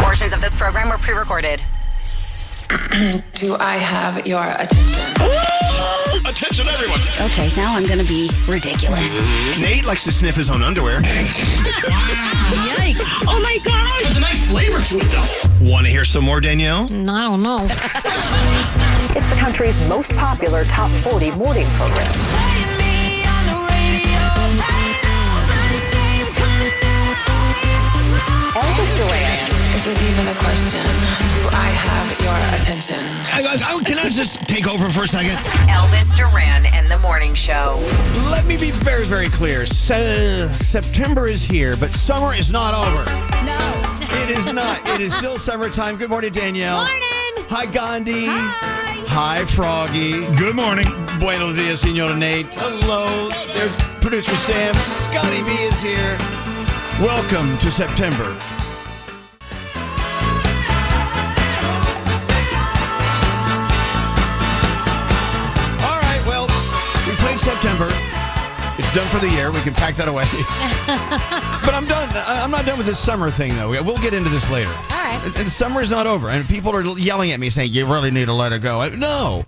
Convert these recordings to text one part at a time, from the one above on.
Portions of this program were pre-recorded. Do I have your attention? Attention, everyone. Okay, now I'm going to be ridiculous. Nate likes to sniff his own underwear. Yikes. Oh my God! There's a nice flavor to it, though. Want to hear some more, Danielle? I don't know. It's the country's most popular Top 40 morning program. Elvis Duran. Is it even a question? Do I have your attention? Can I just take over for a second? Elvis Duran and the Morning Show. Let me be very, very clear. September is here, but summer is not over. No. It is not. It is still summertime. Good morning, Danielle. Morning. Hi, Gandhi. Hi. Hi, Froggy. Good morning. Buenos dias, Senor Nate. Hello. There's producer Sam. Scotty B is here. Welcome to September. All right, well, we played September. It's done for the year. We can pack that away. But I'm done. I'm not done with this summer thing, though. We'll get into this later. All right. And summer is not over. And people are yelling at me saying, you really need to let it go. No,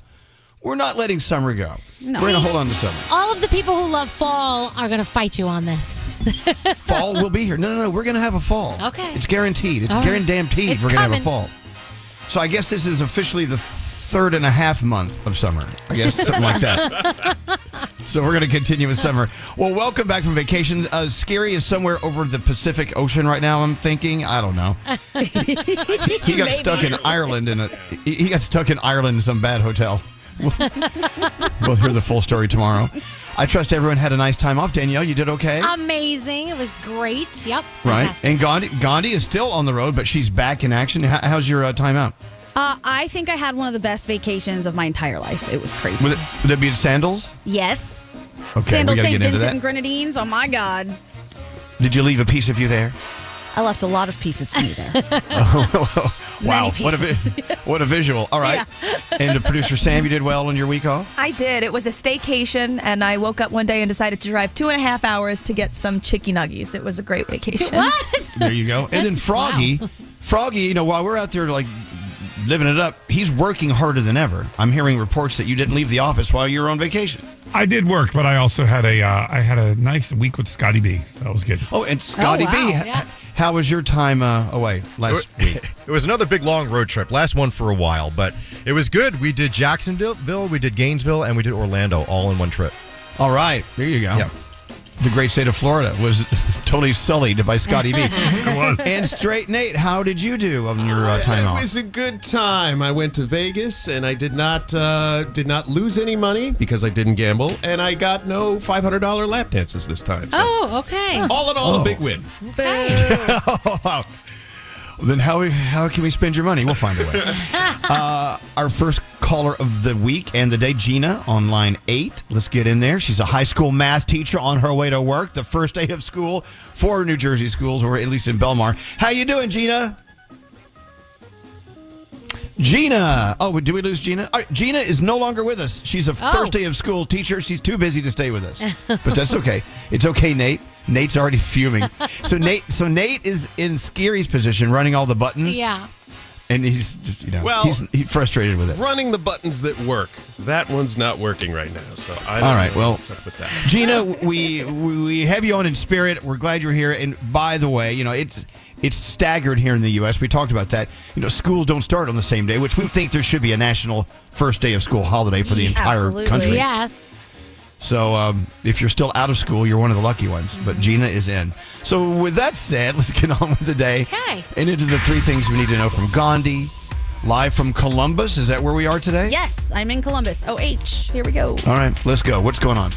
we're not letting summer go. No. We're going to hold on to summer. All of the people who love fall are going to fight you on this. Fall will be here. No. We're going to have a fall. Okay. It's guaranteed. It's All right. guaranteed It's we're going to have a coming. fall. So I guess this is officially the 3.5 month of summer. I guess something like that. So we're going to continue with summer. Well, welcome back from vacation. Scary is somewhere over the Pacific Ocean right now, I'm thinking. I don't know. He got stuck in Ireland he got stuck in Ireland in some bad hotel. We'll hear the full story tomorrow. I trust everyone had a nice time off. Danielle, you did okay? Amazing. It was great. Yep. Right. Fantastic. And Gandhi is still on the road, but she's back in action. How's your time out? I think I had one of the best vacations of my entire life. It was crazy. Would it be sandals? Yes. Okay, Sandals, we got to St. get into Vincent that. and Grenadines. Oh, my God. Did you leave a piece of you there? I left a lot of pieces for you there. Wow, Many what pieces. what a visual. All right. And the producer Sam, you did well on your week off? I did. It was a staycation, and I woke up one day and decided to drive 2.5 hours to get some chicky nuggies. It was a great vacation. What? There you go. And then Froggy, while we're out there like living it up, he's working harder than ever. I'm hearing reports that you didn't leave the office while you were on vacation. I did work, but I also had a nice week with Scotty B, so that was good. Oh, and Scotty wow. B, Yeah. how was your time away last week? It was another big long road trip. Last one for a while, but it was good. We did Jacksonville, we did Gainesville, and we did Orlando all in one trip. All right, there you go. Yeah. The great state of Florida was totally sullied by Scotty B. It was. And Straight Nate, how did you do on your time off? It was a good time. I went to Vegas and I did not lose any money because I didn't gamble, and I got no $500 lap dances this time. So Oh, okay. all in all, a big win. Wow. Then how can we spend your money? We'll find a way. Our first caller of the week and the day, Gina, on line 8. Let's get in there. She's a high school math teacher on her way to work, the first day of school for New Jersey schools, or at least in Belmar. How you doing, Gina? Gina. Oh, did we lose Gina? All right, Gina is no longer with us. She's a first day of school teacher. She's too busy to stay with us. But that's okay. It's okay, Nate. Nate's already fuming. So Nate is in Scary's position, running all the buttons. Yeah. And he's just, Well, he's frustrated with it. Running the buttons that work. That one's not working right now. So I don't All right, know well, what's up with that. Gina, we have you on in spirit. We're glad you're here. And by the way, it's staggered here in the U.S. We talked about that. Schools don't start on the same day, which we think there should be a national first day of school holiday for the entire Absolutely. country. Yes. So if you're still out of school, you're one of the lucky ones. But Gina is in. So with that said, let's get on with the day. Okay. And into the 3 things we need to know from Gandhi. Live from Columbus. Is that where we are today? Yes, I'm in Columbus. OH. Here we go. All right, let's go. What's going on?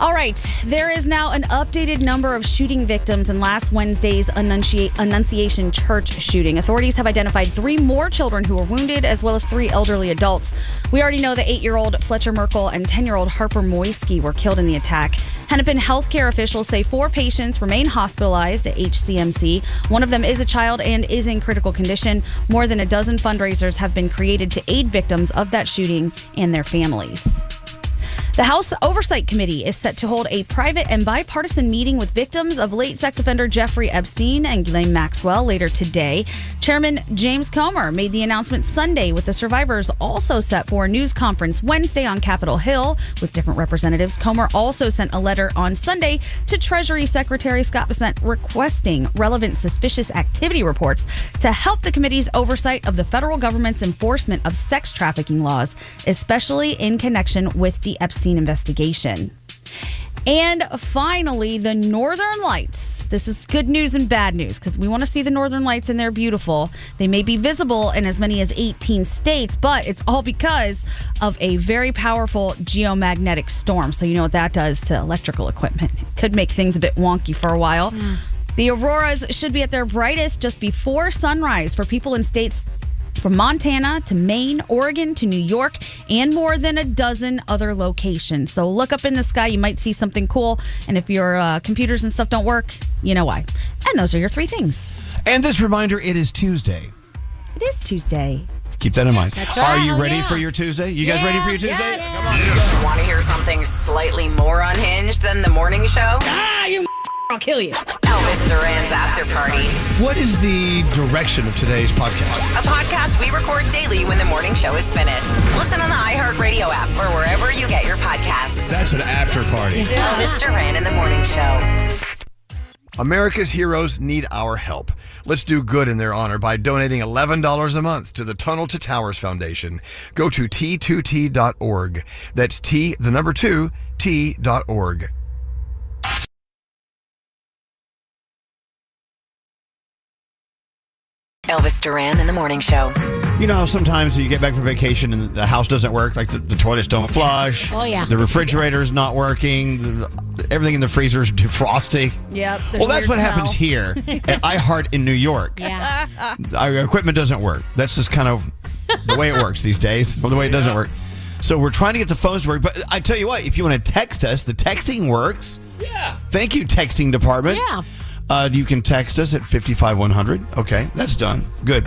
All right. There is now an updated number of shooting victims in last Wednesday's Annunciation Church shooting. Authorities have identified 3 more children who were wounded, as well as 3 elderly adults. We already know that 8-year-old Fletcher Merkel and 10-year-old Harper Moisky were killed in the attack. Hennepin healthcare officials say 4 patients remain hospitalized at HCMC. One of them is a child and is in critical condition. More than a dozen fundraisers have been created to aid victims of that shooting and their families. The House Oversight Committee is set to hold a private and bipartisan meeting with victims of late sex offender Jeffrey Epstein and Ghislaine Maxwell later today. Chairman James Comer made the announcement Sunday, with the survivors also set for a news conference Wednesday on Capitol Hill with different representatives. Comer also sent a letter on Sunday to Treasury Secretary Scott Bessent requesting relevant suspicious activity reports to help the committee's oversight of the federal government's enforcement of sex trafficking laws, especially in connection with the Epstein investigation. And finally, the Northern Lights. This is good news and bad news because we want to see the Northern Lights and they're beautiful. They may be visible in as many as 18 states, but it's all because of a very powerful geomagnetic storm. So you know what that does to electrical equipment. It could make things a bit wonky for a while. The auroras should be at their brightest just before sunrise for people in states from Montana to Maine, Oregon to New York, and more than a dozen other locations. So look up in the sky. You might see something cool. And if your computers and stuff don't work, you know why. And those are your three things. And this reminder, it is Tuesday. It is Tuesday. Keep that in mind. That's right. Are you Hell ready yeah. for your Tuesday? You guys ready for your Tuesday? Yes. Come on. Want to hear something slightly more unhinged than the morning show? I'll kill you. Elvis Duran's After Party. What is the direction of today's podcast? A podcast we record daily when the morning show is finished. Listen on the iHeartRadio app or wherever you get your podcasts. That's an after party. Elvis Duran and the Morning Show. America's heroes need our help. Let's do good in their honor by donating $11 a month to the Tunnel to Towers Foundation. Go to T2T.org. That's T2T.org. Elvis Duran and the Morning Show. You know how sometimes you get back from vacation and the house doesn't work, like the toilets don't flush. Oh, yeah. The refrigerator's not working. Everything in the freezer is defrosting. Yep. Well, that's what happens here at iHeart in New York. Yeah. Our equipment doesn't work. That's just kind of the way it works these days, or the way it doesn't work. So we're trying to get the phones to work. But I tell you what, if you want to text us, the texting works. Yeah. Thank you, texting department. Yeah. You can text us at 55100. Okay, that's done. Good.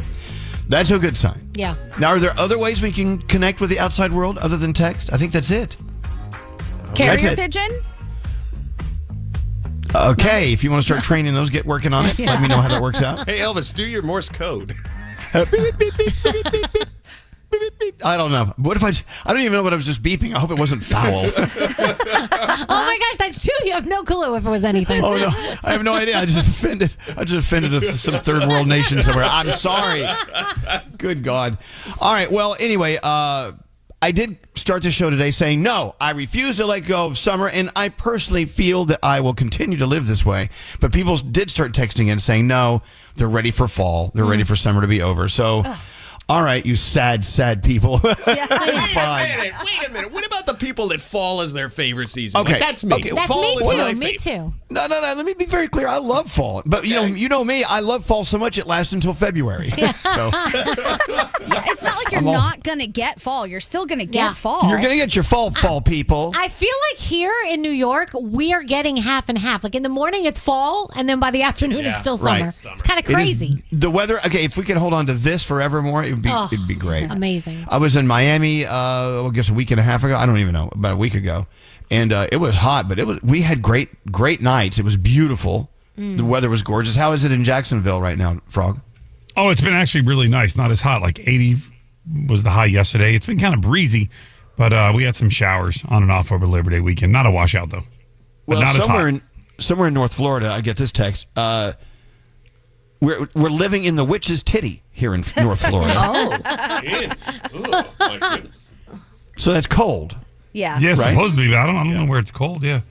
That's a good sign. Yeah. Now, are there other ways we can connect with the outside world other than text? I think that's it. Carrier pigeon? Okay, if you want to start training those, get working on it. Let me know how that works out. Hey, Elvis, do your Morse code. Beep, beep, beep, beep, beep, beep, beep. I don't know. What if I don't even know what I was just beeping. I hope it wasn't foul. Oh my gosh, that's true. You have no clue if it was anything. Oh no, I have no idea. I just offended some third world nation somewhere. I'm sorry. Good God. All right. Well, anyway, I did start the show today saying, no, I refuse to let go of summer, and I personally feel that I will continue to live this way. But people did start texting in saying, no, they're ready for fall. They're ready for summer to be over. So, all right, you sad people. Wait a minute. What about the people that fall as their favorite season? Okay. Like, that's me. Okay. That's Fall me is my too. favorite. Me too. No. Let me be very clear. I love fall, but you know me. I love fall so much it lasts until February. So It's not like you're not going to get fall. You're still going to get fall. you're gonna get your fall, people. I feel like here in New York, we are getting half and half. Like in the morning, it's fall, and then by the afternoon, it's still summer. Right. It's kind of crazy. The weather. Okay, if we could hold on to this forevermore, it'd be great. Amazing. I was in Miami, I guess a week and a half ago. I don't even know, about a week ago, and it was hot, but we had great nights. It was beautiful. The weather was gorgeous. How is it in Jacksonville right now, Frog? Oh, it's been actually really nice. Not as hot. Like 80 was the high yesterday. It's been kind of breezy, but we had some showers on and off over Labor Day weekend. Not a washout though. But not as hot. Somewhere in North Florida, I get this text. We're living in the witch's titty here in North Florida. Oh, my goodness. So that's cold. Yeah. Yeah, Right? supposed to be, but I don't know where it's cold. Yeah.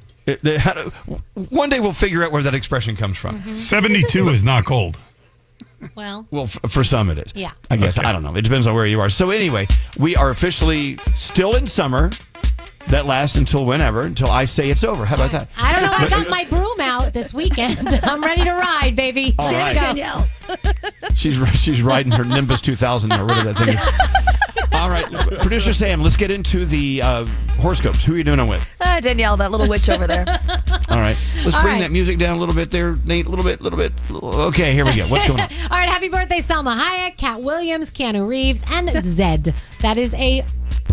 One day we'll figure out where that expression comes from. 72 is not cold. Well, for some it is. Yeah. I guess. I don't know. It depends on where you are. So anyway, we are officially still in summer. That lasts until whenever, until I say it's over. How about that? I don't know. I got my broom out this weekend. I'm ready to ride, baby. All Here we right. go. Danielle. She's riding her Nimbus 2000. Get rid of that thing. All right, producer Sam, let's get into the horoscopes. Who are you doing it with? Danielle, that little witch over there. All right, let's bring that music down a little bit there, Nate. A little bit. Okay, here we go. What's going on? All right, happy birthday, Salma Hayek, Cat Williams, Keanu Reeves, and Zed. That is a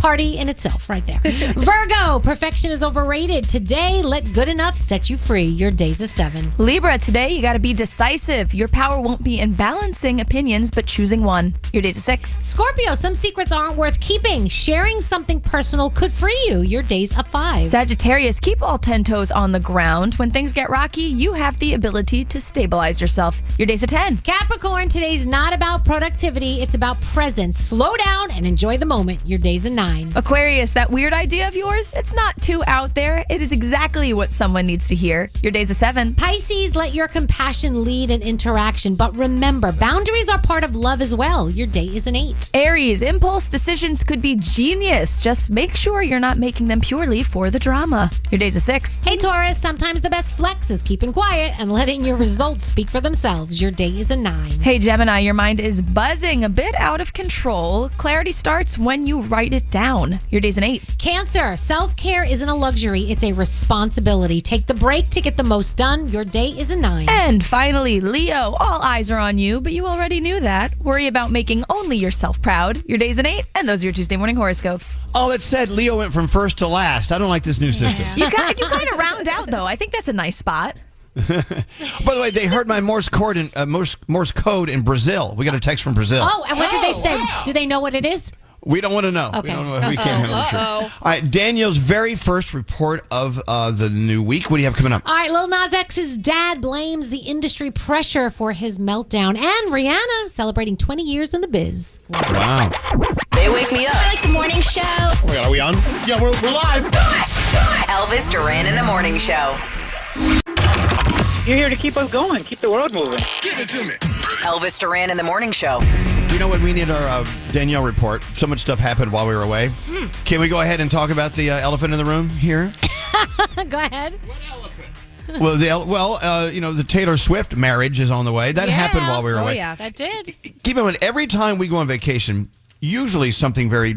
party in itself right there. Virgo, perfection is overrated. Today, let good enough set you free. Your day's a 7. Libra, today you got to be decisive. Your power won't be in balancing opinions, but choosing one. Your day's a 6. Scorpio, some secrets aren't worth keeping. Sharing something personal could free you. Your day's a 5. Sagittarius, keep all 10 toes on the ground. When things get rocky, you have the ability to stabilize yourself. Your day's a 10. Capricorn, today's not about productivity. It's about presence. Slow down and enjoy the moment. Your day's a 9. Aquarius, that weird idea of yours, it's not too out there. It is exactly what someone needs to hear. Your day's a 7. Pisces, let your compassion lead an interaction. But remember, boundaries are part of love as well. Your day is an 8. Aries, impulse decisions could be genius. Just make sure you're not making them purely for the drama. Your day's a 6. Hey, Taurus, sometimes the best flex is keeping quiet and letting your results speak for themselves. Your day is a 9. Hey, Gemini, your mind is buzzing, a bit out of control. Clarity starts when you write it down. Your day's an 8. Cancer, self-care isn't a luxury, it's a responsibility. Take the break to get the most done. Your day is a 9. And finally, Leo, all eyes are on you, but you already knew that. Worry about making only yourself proud. Your day's an 8, and those are your Tuesday morning horoscopes. Oh, that said, Leo went from first to last. I don't like this new system. You kind of round out, though. I think that's a nice spot. By the way, they heard my Morse code in Brazil. We got a text from Brazil. Oh, and what did they say? Wow. Do they know what it is? We don't want to know. Okay. We can't handle the truth. All right, Danielle's very first report of the new week. What do you have coming up? All right, Lil Nas X's dad blames the industry pressure for his meltdown. And Rihanna celebrating 20 years in the biz. Wow. They wake me up. I like the morning show. Oh my God, are we on? Yeah, we're live. Elvis Duran in the morning show. You're here to keep us going, keep the world moving. Give it to me. Elvis Duran in the morning show. Do you know what we need our Danielle report? So much stuff happened while we were away. Can we go ahead and talk about the elephant in the room here? Go ahead. Well, the Taylor Swift marriage is on the way. That happened while we were away. Oh, yeah, that did. Keep in mind, every time we go on vacation, usually something very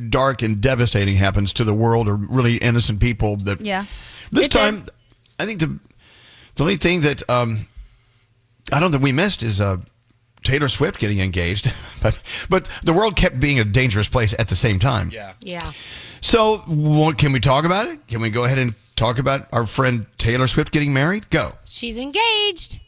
dark and devastating happens to the world or really innocent people. This time, I think the only thing that I don't think we missed is Taylor Swift getting engaged, but the world kept being a dangerous place at the same time. Yeah. So, can we talk about it? Can we go ahead and talk about our friend Taylor Swift getting married? Go. She's engaged.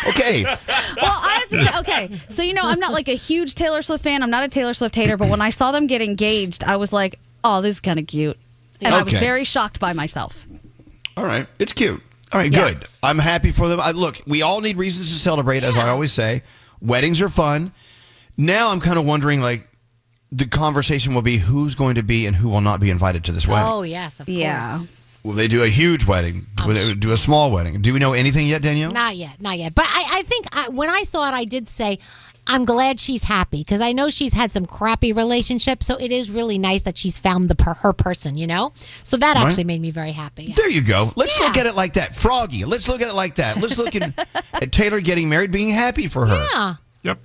Okay. Well, I have to say, okay, so I'm not like a huge Taylor Swift fan. I'm not a Taylor Swift hater, but when I saw them get engaged, I was like, oh, this is kind of cute. And I was very shocked by myself. All right. It's cute. All right, good. I'm happy for them. Look, we all need reasons to celebrate, as I always say. Weddings are fun. Now I'm kind of wondering, the conversation will be who's going to be and who will not be invited to this wedding. Oh, yes, of course. Will they do a huge wedding? Will they do a small wedding? Do we know anything yet, Danielle? Not yet. But I think when I saw it, I did say, I'm glad she's happy because I know she's had some crappy relationships. So it is really nice that she's found her person, So that actually made me very happy. Yeah. There you go. Let's look at it like that. Froggy, let's look at it like that. Let's look at Taylor getting married, being happy for her. Yeah. Yep.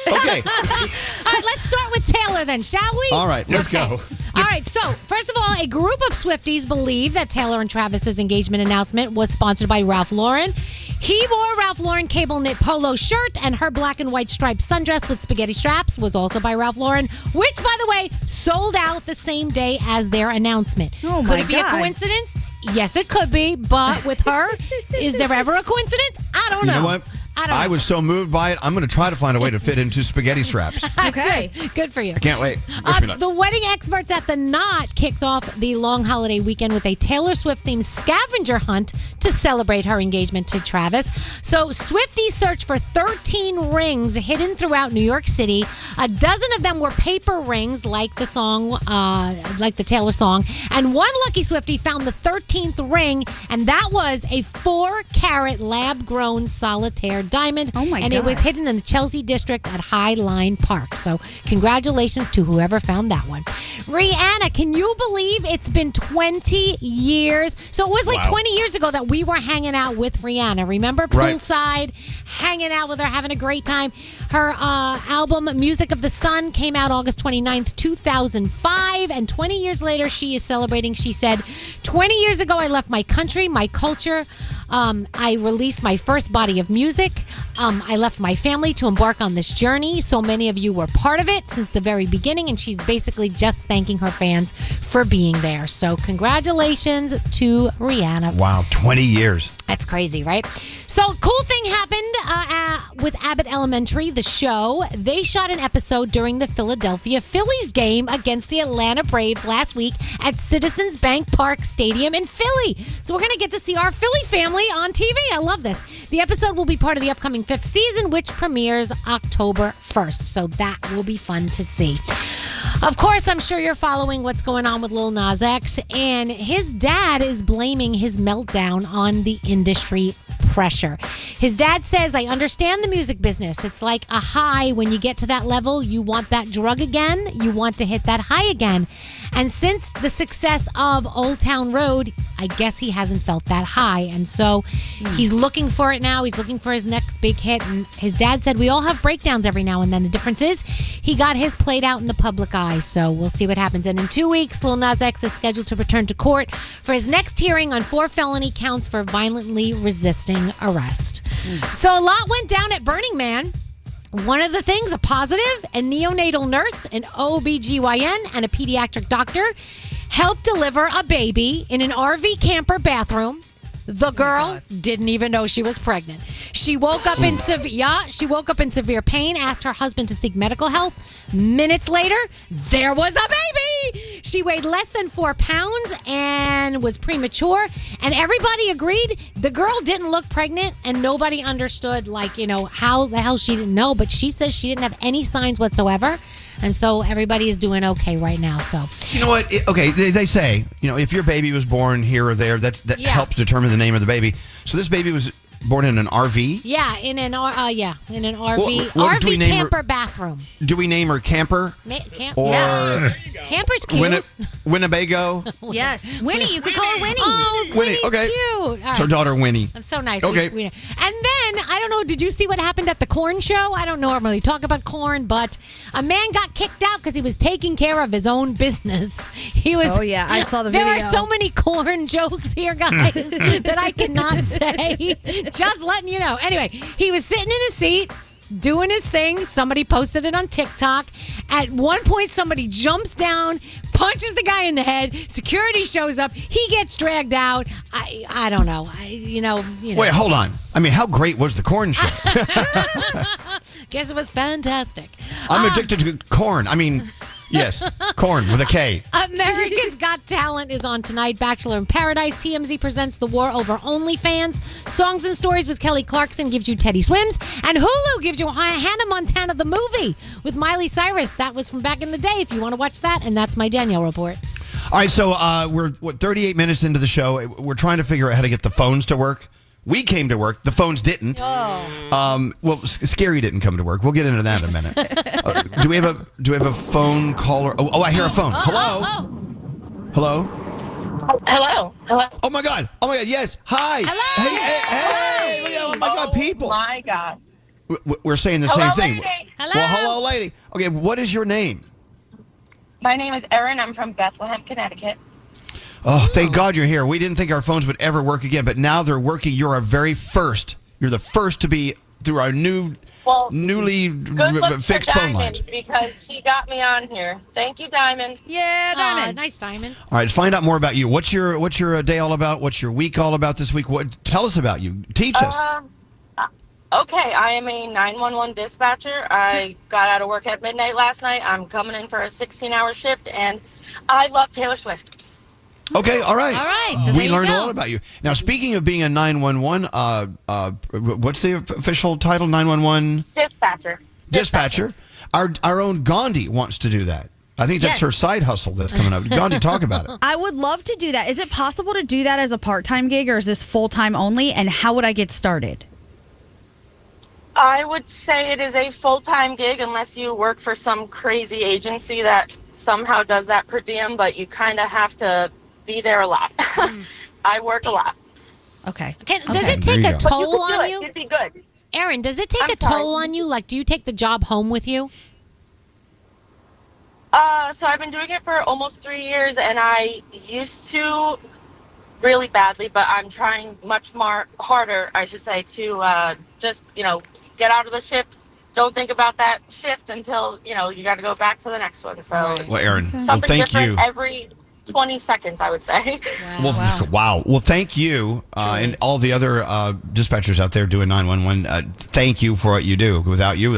Okay. All right, let's start with Taylor then, shall we? All right, let's go. All right, so first of all, a group of Swifties believe that Taylor and Travis's engagement announcement was sponsored by Ralph Lauren. He wore Ralph Lauren cable knit polo shirt, and her black and white striped sundress with spaghetti straps was also by Ralph Lauren, which, by the way, sold out the same day as their announcement. Oh, could it be a coincidence? Yes, it could be, but with her, is there ever a coincidence? I don't know. You know what? I was so moved by it, I'm going to try to find a way to fit into spaghetti straps. Okay. Good for you. I can't wait. Wish me luck. The wedding experts at the Knot kicked off the long holiday weekend with a Taylor Swift-themed scavenger hunt to celebrate her engagement to Travis. So Swifties searched for 13 rings hidden throughout New York City. A dozen of them were paper rings, like the song, like the Taylor song. And one lucky Swiftie found the 13th ring, and that was a 4-carat lab-grown solitaire diamond. Oh my And God. it was hidden in the Chelsea district at High Line Park. So congratulations to whoever found that one. Rihanna, can you believe it's been 20 years? So it was like 20 years ago that we were hanging out with Rihanna. Remember? Poolside, hanging out with her, having a great time. Her album, Music of the Sun, came out August 29th, 2005. And 20 years later, she is celebrating. She said, 20 years ago, I left my country, my culture, I released my first body of music. I left my family to embark on this journey. So many of you were part of it since the very beginning, and she's basically just thanking her fans for being there. So congratulations to Rihanna. Wow, 20 years. That's crazy, right? So, cool thing happened with Abbott Elementary, the show. They shot an episode during the Philadelphia Phillies game against the Atlanta Braves last week at Citizens Bank Park Stadium in Philly. So, we're going to get to see our Philly family on TV. I love this. The episode will be part of the upcoming 5th season, which premieres October 1st. So, that will be fun to see. Of course, I'm sure you're following what's going on with Lil Nas X, and his dad is blaming his meltdown on the industry pressure. His dad says, I understand the music business. It's like a high. When you get to that level, you want that drug again. You want to hit that high again. And since the success of Old Town Road, I guess he hasn't felt that high. And so he's looking for it now. He's looking for his next big hit. And his dad said, we all have breakdowns every now and then. The difference is he got his played out in the public eye. So we'll see what happens. And in 2 weeks, Lil Nas X is scheduled to return to court for his next hearing on 4 felony counts for violently resisting arrest. So a lot went down at Burning Man. One of the things, a positive, a neonatal nurse, an OBGYN, and a pediatric doctor helped deliver a baby in an RV camper bathroom. The girl didn't even know she was pregnant. She woke up in severe pain, asked her husband to seek medical help. Minutes later, there was a baby. She weighed less than 4 pounds and was premature. And everybody agreed the girl didn't look pregnant, and nobody understood, how the hell she didn't know. But she says she didn't have any signs whatsoever. And so everybody is doing okay right now. So you know what? They say, if your baby was born here or there, that helps determine the name of the baby. So this baby was born in an RV? Yeah, in an RV. What do we RV name camper her? bathroom. Do we name her Camper? Or Camper's cute. Winnebago? Yes. Winnie. You could call her Winnie. Oh, Winnie's cute. All right. It's her daughter, Winnie. That's so nice. Okay. And then, I don't know, did you see what happened at the corn show? I don't normally talk about corn, but a man got kicked out because he was taking care of his own business. He was. Oh, yeah. I saw the video. There are so many corn jokes here, guys, that I cannot say. Just letting you know. Anyway, he was sitting in his seat, doing his thing. Somebody posted it on TikTok. At one point, somebody jumps down, punches the guy in the head. Security shows up. He gets dragged out. I don't know. Wait, hold on. I mean, how great was the corn show? Guess it was fantastic. I'm addicted to corn. I mean, yes, corn with a K. America's Got Talent is on tonight. Bachelor in Paradise. TMZ presents The War Over OnlyFans. Songs and Stories with Kelly Clarkson gives you Teddy Swims. And Hulu gives you Hannah Montana the movie with Miley Cyrus. That was from back in the day if you want to watch that. And that's my Danielle report. All right, so we're 38 minutes into the show. We're trying to figure out how to get the phones to work. We came to work. The phones didn't. Oh. Scary didn't come to work. We'll get into that in a minute. Do we have a phone caller? Oh, I hear a phone. Hello. Hello. Hello. Oh my God. Yes. Hi. Hello. Hey. Oh my God. People. Oh my God. We're saying the same thing. Lady. Hello. Well, hello, lady. Okay. What is your name? My name is Erin. I'm from Bethlehem, Connecticut. Oh, thank God you're here. We didn't think our phones would ever work again, but now they're working. You're our very first. You're the first to be through our newly fixed phone lines. Because she got me on here. Thank you, Diamond. Yeah, Diamond. Nice Diamond. All right, find out more about you. What's your day all about? What's your week all about this week? Tell us about you. Teach us. Okay, I am a 911 dispatcher. I got out of work at midnight last night. I'm coming in for a 16-hour shift, and I love Taylor Swift. Okay, all right. All right, so we learned a lot about you. Now, speaking of being a 911, what's the official title? 911? Dispatcher. Our own Gandhi wants to do that. I think that's her side hustle that's coming up. Gandhi, talk about it. I would love to do that. Is it possible to do that as a part-time gig, or is this full-time only? And how would I get started? I would say it is a full-time gig unless you work for some crazy agency that somehow does that per diem, but you kind of have to be there a lot. I work a lot. Okay. Does it take a toll on you? It'd be good. Erin, does it take a toll on you? Like, do you take the job home with you? So I've been doing it for almost 3 years, and I used to really badly, but I'm trying much more harder, I should say, to just, get out of the shift. Don't think about that shift until, you got to go back to the next one. So, Well, Aaron, something thank different you. every 20 seconds, I would say. Wow. Well, thank you, and all the other dispatchers out there doing 911. Thank you for what you do. Without you,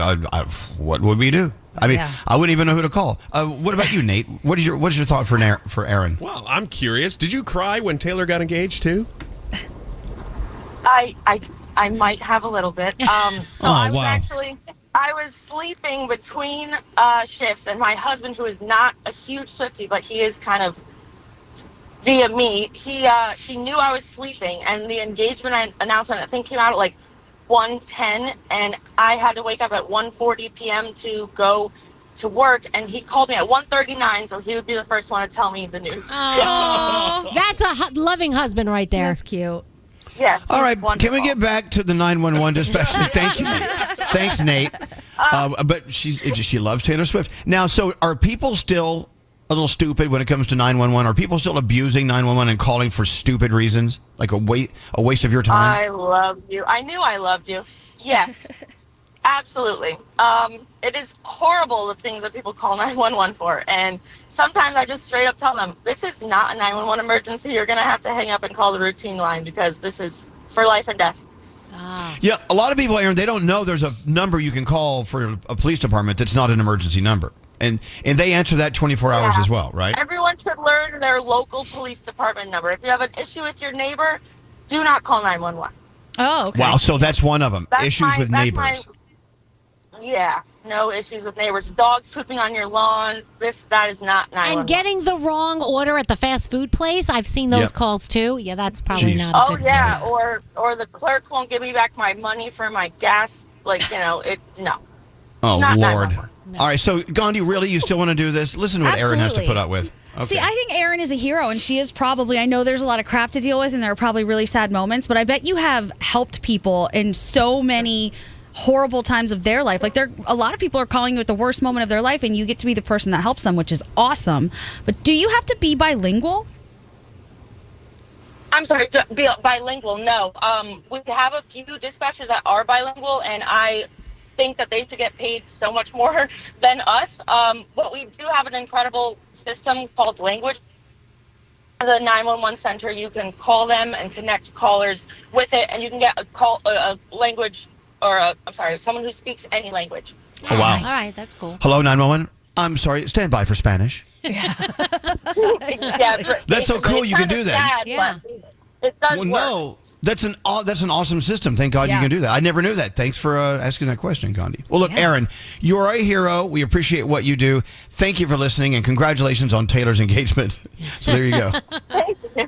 what would we do? I mean, I wouldn't even know who to call. What about you, Nate? What's your thought for Aaron? Well, I'm curious. Did you cry when Taylor got engaged too? I might have a little bit. I was sleeping between shifts, and my husband, who is not a huge Swiftie, but he is kind of via me, he knew I was sleeping, and the engagement announcement, I think, came out at like 1:10, and I had to wake up at 1:40 p.m. to go to work, and he called me at 1:39, so he would be the first one to tell me the news. Oh, that's a loving husband right there. That's cute. Yes. All right, wonderful. can we get back to the 911 dispatcher? Thank you. Thanks, Nate. But she loves Taylor Swift. Now, so are people still a little stupid when it comes to 911? Are people still abusing 911 and calling for stupid reasons, like a waste of your time? I love you. I knew I loved you. Yes, absolutely. It is horrible the things that people call 911 for, and sometimes I just straight up tell them, this is not a 911 emergency. You're going to have to hang up and call the routine line because this is for life and death. Yeah, a lot of people, Aaron, they don't know there's a number you can call for a police department that's not an emergency number. And they answer that 24 hours as well, right? Everyone should learn their local police department number. If you have an issue with your neighbor, do not call 911. Oh, okay. Wow, so that's one of them. Issues with neighbors. Yeah, no issues with neighbors. Dogs pooping on your lawn. That is not 911. And getting the wrong order at the fast food place. I've seen those calls too. Yeah, that's probably not a good yeah, or the clerk won't give me back my money for my gas. No. Oh, Not Lord. 911. All right, so Gandhi, really, you still want to do this? Listen to what Aaron has to put up with. Okay. See, I think Erin is a hero, and she is probably, I know there's a lot of crap to deal with, and there are probably really sad moments, but I bet you have helped people in so many horrible times of their life. Like, a lot of people are calling you at the worst moment of their life, and you get to be the person that helps them, which is awesome. But do you have to be bilingual? I'm sorry, bilingual, no. We have a few dispatchers that are bilingual, and I think that they should get paid so much more than us. But we do have an incredible system called Language. As a 911 center, you can call them and connect callers with it, and you can get a language, or someone who speaks any language. Oh, wow. All right, that's cool. Hello, 911. I'm sorry, stand by for Spanish. That's so cool you can do that. Sad, but it does work. No, that's an awesome system. Thank God you can do that. I never knew that. Thanks for asking that question, Gandhi. Well, look, Aaron, you are a hero. We appreciate what you do. Thank you for listening, and congratulations on Taylor's engagement. So there you go. Thank you.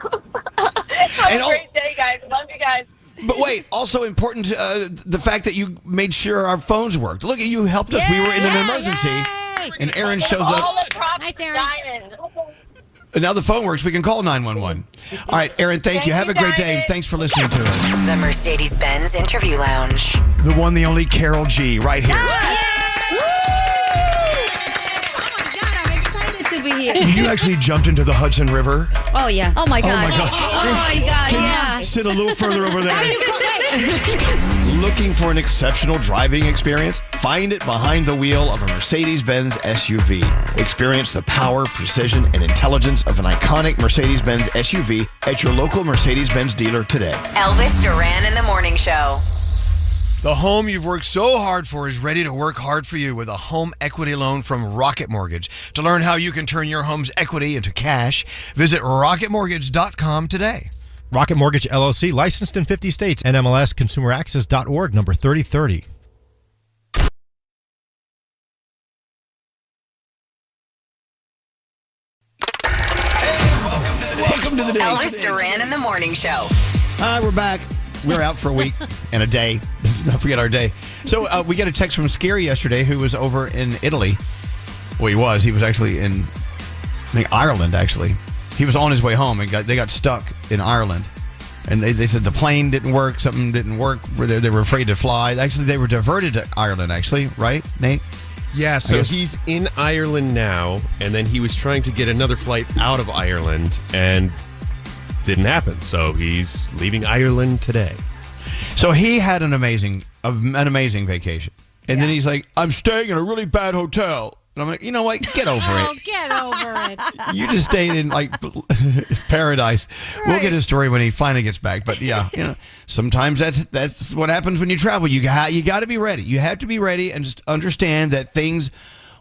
Have a great day, guys. Love you guys. But wait, also important, the fact that you made sure our phones worked. Look, you helped us. We were in an emergency, and Aaron shows up. Nice, Aaron. And now the phone works. We can call 911. All right, Aaron, thank you. Have a great day. Thanks for listening to us. The Mercedes-Benz Interview Lounge. The one, the only Carol G, right here. To be here. You actually jumped into the Hudson River. Oh, yeah. Oh, my God. Oh, my God. Oh, my God, yeah. Sit a little further over there. Looking for an exceptional driving experience? Find it behind the wheel of a Mercedes-Benz SUV. Experience the power, precision, and intelligence of an iconic Mercedes-Benz SUV at your local Mercedes-Benz dealer today. Elvis Duran in the Morning Show. The home you've worked so hard for is ready to work hard for you with a home equity loan from Rocket Mortgage. To learn how you can turn your home's equity into cash, visit rocketmortgage.com today. Rocket Mortgage LLC, licensed in 50 states. NMLS ConsumerAccess.org, number 3030. Welcome to the day. Elvis Duran in the Morning Show. We're back. We're out for a week and a day. Let's not forget our day. So we got a text from Scary yesterday, who was over in Italy. Well, he was actually in, I think, Ireland, actually. He was on his way home, and they got stuck in Ireland. And they said the plane didn't work, something didn't work. They were afraid to fly. Actually, they were diverted to Ireland, actually, right, Nate? Yeah, so he's in Ireland now, and then he was trying to get another flight out of Ireland, and didn't happen. So he's leaving Ireland today. So he had an amazing vacation. And then he's like, I'm staying in a really bad hotel. And I'm like, you know what? Get over it. Get over it. You just stayed in like paradise. Right. We'll get his story when he finally gets back. But yeah, sometimes that's what happens when you travel. You got to be ready. You have to be ready and just understand that things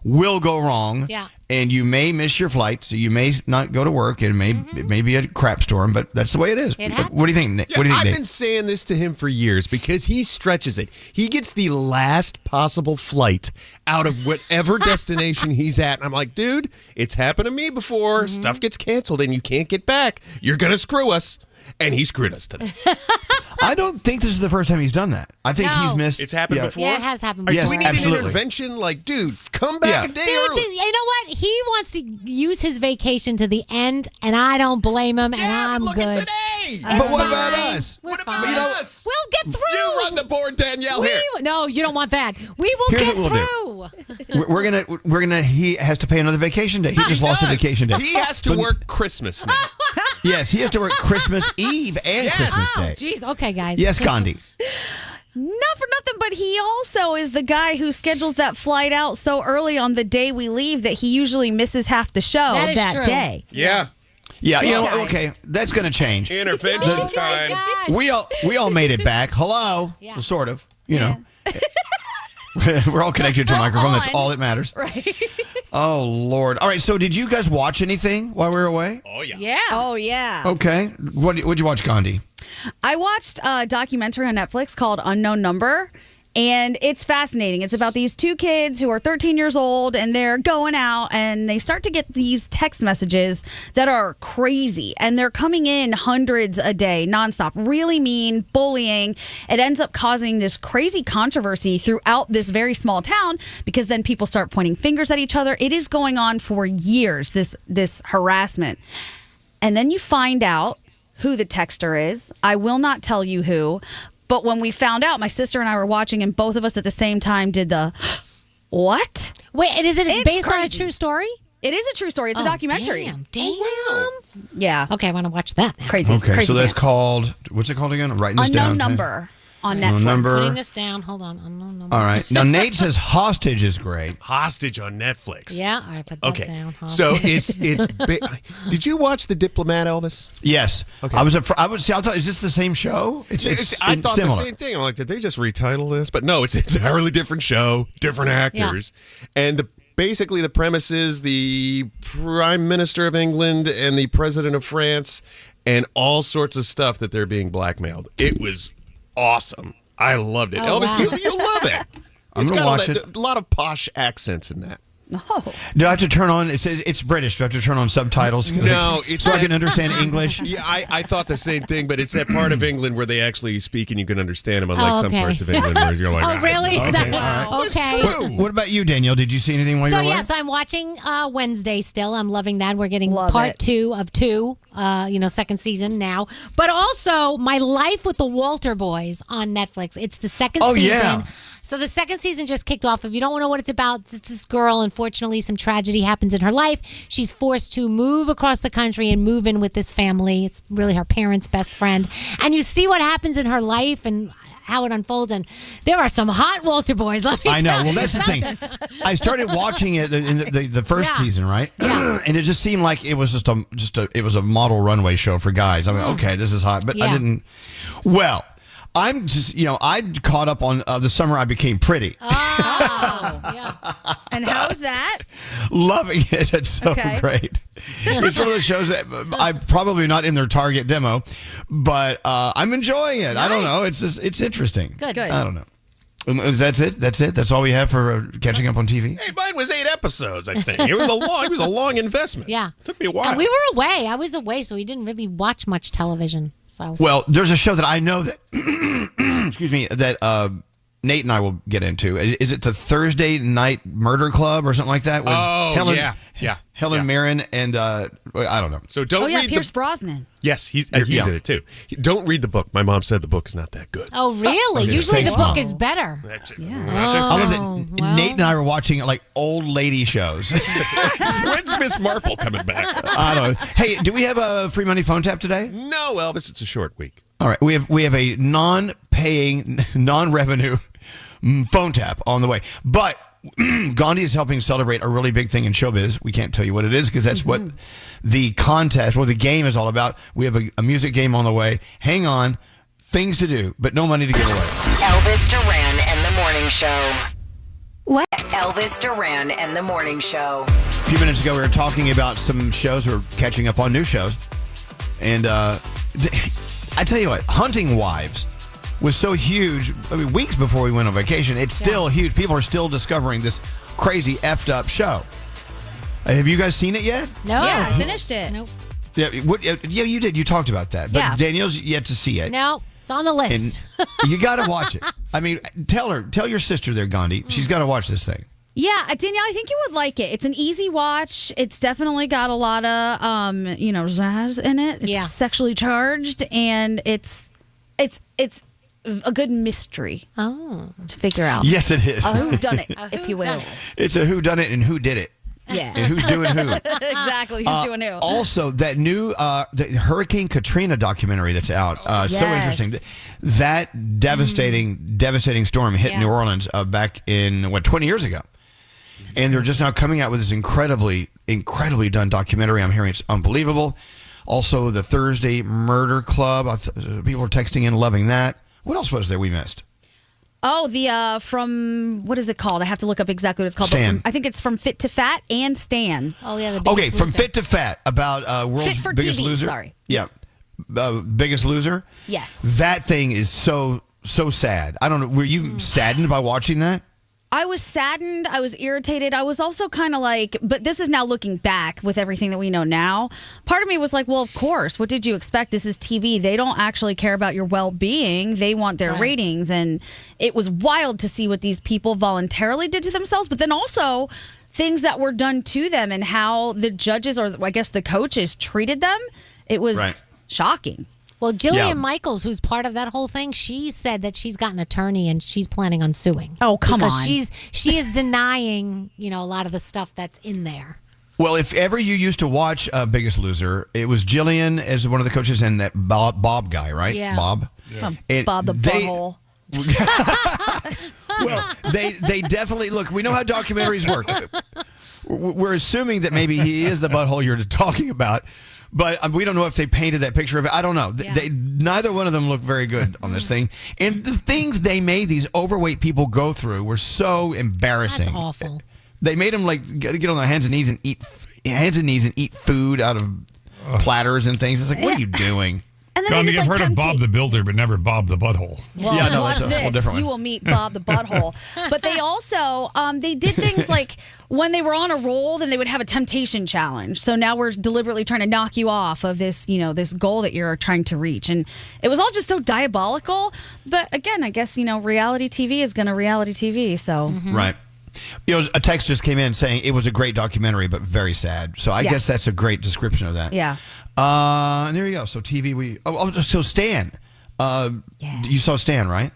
will go wrong. Yeah. And you may miss your flight, so you may not go to work. It may be a crap storm, but that's the way it is. What do you think, Nick? Yeah, what do you think, I've Nick? been saying this to him for years because he stretches it. He gets the last possible flight out of whatever destination he's at. And I'm like, dude, it's happened to me before. Stuff gets canceled and you can't get back. You're going to screw us. And he screwed us today. I don't think this is the first time he's done that. I think he's missed. It's happened before? Yeah, it has happened before. Yes, Do we need absolutely. an intervention? Like, dude, come back a day early. You know what? He wants to use his vacation to the end, and I don't blame him, and I'm look good. at today. That's But what fine. about us? We're about fine. us? We'll get through. You run the board, Danielle, here. No, you don't want that. We will Here's get what we'll through. We're gonna. He has to pay another vacation day. He just lost a vacation day. He has to work Christmas now. Yes, he has to work Christmas Eve and Christmas Day. Jeez. Okay, guys. Yes, Gandhi. Not for nothing, but he also is the guy who schedules that flight out so early on the day we leave that he usually misses half the show That is true. day. Yeah. Yeah, you know, guy. okay, that's gonna change. Intervention time. Gosh. We all made it back. Hello, Yeah. sort of. You know, we're all connected to a microphone. That's all that matters. Right. Oh Lord! All right, so did you guys watch anything while we were away? Oh, yeah. Yeah. Oh, yeah. Okay, what'd you watch, Gandhi? I watched a documentary on Netflix called Unknown Number, and it's fascinating. It's about these two kids who are 13 years old, and they're going out, and they start to get these text messages that are crazy, and they're coming in hundreds a day, nonstop, really mean, bullying. It ends up causing this crazy controversy throughout this very small town because then people start pointing fingers at each other. It is going on for years, this harassment. And then you find out who the texter is. I will not tell you who, but when we found out, my sister and I were watching, and both of us at the same time did the, what? Wait, and is it It's based on a crazy. true story? It is a true story. It's a documentary. Damn. Yeah. Okay, I want to watch that now. Crazy. Okay, crazy so that's pants. called, what's it called again? I'm writing this down. Unknown Number on Unknown Netflix. Number. Putting this down. Hold on. Unknown number. All right. Now, Nate says Hostage is great. Hostage on Netflix. Yeah, all right, put that Okay. down. So it's did you watch The Diplomat, Elvis? Yes. Okay. I thought, is this the same show? I thought similar. the same thing. I'm like, did they just retitle this? But no, it's an entirely different show, different actors. And basically the premise is the Prime Minister of England and the President of France and all sorts of stuff that they're being blackmailed. It was awesome. I loved it. Oh, Elvis, wow. you'll love it. I'm It's gonna got all watch that- it. a lot of posh accents in that. Oh. Do I have to turn on, it says it's British. Do I have to turn on subtitles? No, it's so I can understand English? Yeah, I thought the same thing, but it's that part of England where they actually speak and you can understand them, unlike Oh, some okay. parts of England where you're like, Oh, really? Is that wow. It's okay. true. What about you, Danielle? Did you see anything while you So were away? yes, I'm watching Wednesday still. I'm loving that. We're getting Love part it. 2 of 2, second season now. But also My Life with the Walter Boys on Netflix. It's the second Oh, season. yeah. So the second season just kicked off. If you don't know what it's about, it's this girl, unfortunately, some tragedy happens in her life. She's forced to move across the country and move in with this family. It's really her parents' best friend. And you see what happens in her life and how it unfolds. And there are some hot Walter Boys. Let me I know. tell Well, you that's the thing. I started watching it in the first Yeah. season, right? Yeah. And it just seemed like it was it was a model runway show for guys. I mean, okay, this is hot, but I Yeah. didn't. Well, I'm just, I caught up on the summer I became pretty. Oh, yeah. And how's that? Loving it. It's so Okay. great. It's one of those shows that I'm probably not in their target demo, but I'm enjoying it. I don't know. It's just, it's interesting. Good. I don't know. That's it. That's all we have for catching up on TV. Hey, mine was 8 episodes, I think. It was a long investment. Yeah. Took me a while. And we were away. I was away, so we didn't really watch much television. So Well, there's a show that I know that, excuse me, that Nate and I will get into. Is it the Thursday Night Murder Club or something like that? With Helen Mirren and I don't know. So don't read Pierce Brosnan. Yes, he's in it too. Don't read the book. My mom said the book is not that good. Oh, really? Okay. Usually the Thanks, book Mom. is better. I love that Nate and I were watching like old lady shows. When's Miss Marple coming back? I don't know. Hey, do we have a free money phone tap today? No, Elvis. It's a short week. All right, we have a non-paying, non-revenue phone tap on the way. But Gandhi is helping celebrate a really big thing in showbiz. We can't tell you what it is because that's what the contest or the game is all about. We have a music game on the way. Hang on. Things to do, but no money to give away. Elvis Duran and the Morning Show. What? Elvis Duran and the Morning Show. A few minutes ago, we were talking about some shows. We're catching up on new shows. And I tell you what, Hunting Wives was so huge. I mean, weeks before we went on vacation, it's still huge. People are still discovering this crazy effed up show. Have you guys seen it yet? No. Yeah, I finished it. Nope. Yeah, you did. You talked about that. But Danielle's yet to see it. No, it's on the list. And you got to watch it. I mean, tell your sister there, Gandhi. She's got to watch this thing. Yeah, Danielle, I think you would like it. It's an easy watch. It's definitely got a lot of, zazz in it. It's sexually charged, and it's a good mystery to figure out. Yes, it is. A whodunit, if you will. It's a whodunit and who did it. Yeah. And who's doing who. Exactly, who's doing who. Also, that new the Hurricane Katrina documentary that's out. So interesting. That devastating storm hit New Orleans back in, 20 years ago. And they're just now coming out with this incredibly done documentary. I'm hearing it's unbelievable. Also, the Thursday Murder Club. People are texting in, loving that. What else was there we missed? Oh, the from, what is it called? I have to look up exactly what it's called. Stan. I think it's From Fit to Fat and Stan. Oh, yeah. The Biggest Loser. From Fit to Fat, about World's Fit for Biggest TV, Loser. sorry. Yeah. Biggest Loser. Yes. That thing is so sad. I don't know. Were you saddened by watching that? I was saddened. I was irritated. I was also kind of like, but this is now looking back with everything that we know now. Part of me was like, well, of course. What did you expect? This is TV. They don't actually care about your well-being. They want their ratings. And it was wild to see what these people voluntarily did to themselves, but then also things that were done to them and how the judges, or I guess the coaches, treated them. It was shocking. Well, Jillian Michaels, who's part of that whole thing, she said that she's got an attorney and she's planning on suing. Oh, come on. Because she is denying, a lot of the stuff that's in there. Well, if ever you used to watch Biggest Loser, it was Jillian as one of the coaches and that Bob guy, right? Yeah. Bob. Yeah. Bob the butthole. Well, they definitely, look, we know how documentaries work. We're assuming that maybe he is the butthole you're talking about. But we don't know if they painted that picture of it. I don't know. Neither one of them look very good on this thing. And the things they made these overweight people go through were so embarrassing. That's awful. They made them get on their hands and knees and eat food out of platters and things. It's like, what are you doing? And then Gandhi, I've heard of Bob the Builder, but never Bob the Butthole. Well, yeah, no, watch that's a whole this. different one. You will meet Bob the Butthole. But they also, they did things like when they were on a roll, then they would have a temptation challenge. So now we're deliberately trying to knock you off of this, this goal that you're trying to reach. And it was all just so diabolical. But again, I guess, reality TV is going to reality TV. So. Right. A text just came in saying it was a great documentary, but very sad. So I guess that's a great description of that. Yeah. And there you go. So TV, so Stan. You saw Stan, right?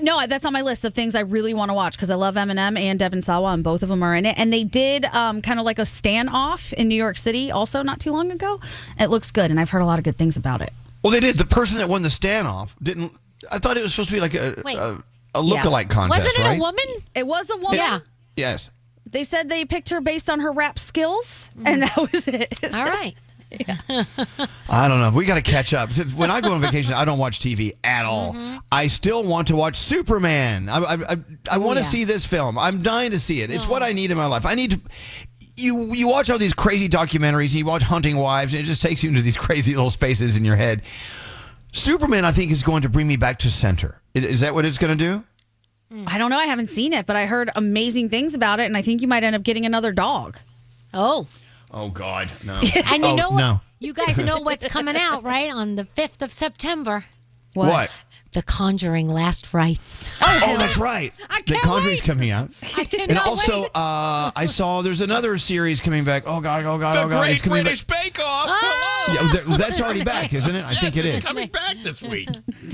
No, that's on my list of things I really want to watch because I love Eminem and Devin Sawa, and both of them are in it. And they did kind of like a stand-off in New York City also not too long ago. It looks good, and I've heard a lot of good things about it. Well, they did. The person that won the stand-off didn't. I thought it was supposed to be like a lookalike contest. Wasn't it right? a woman? It was a woman. Yeah. Yes. They said they picked her based on her rap skills, and that was it. All right. I don't know. We got to catch up. When I go on vacation, I don't watch TV at all. I still want to watch Superman. I want to see this film. I'm dying to see it. It's what I need in my life. I need to. You watch all these crazy documentaries. You watch Hunting Wives, and it just takes you into these crazy little spaces in your head. Superman, I think, is going to bring me back to center. Is that what it's going to do? I don't know. I haven't seen it, but I heard amazing things about it, and I think you might end up getting another dog. Oh. Oh, God, no. And you know what? No. You guys know what's coming out, right? On the 5th of September. What? The Conjuring Last Rites. Oh, that's right. I The can't Conjuring's wait. coming out. I cannot And also, wait. I saw there's another series coming back. Oh, God. The Great It's coming British Bake Off. Yeah, that's already back, isn't it? I think it it's is. coming back this week.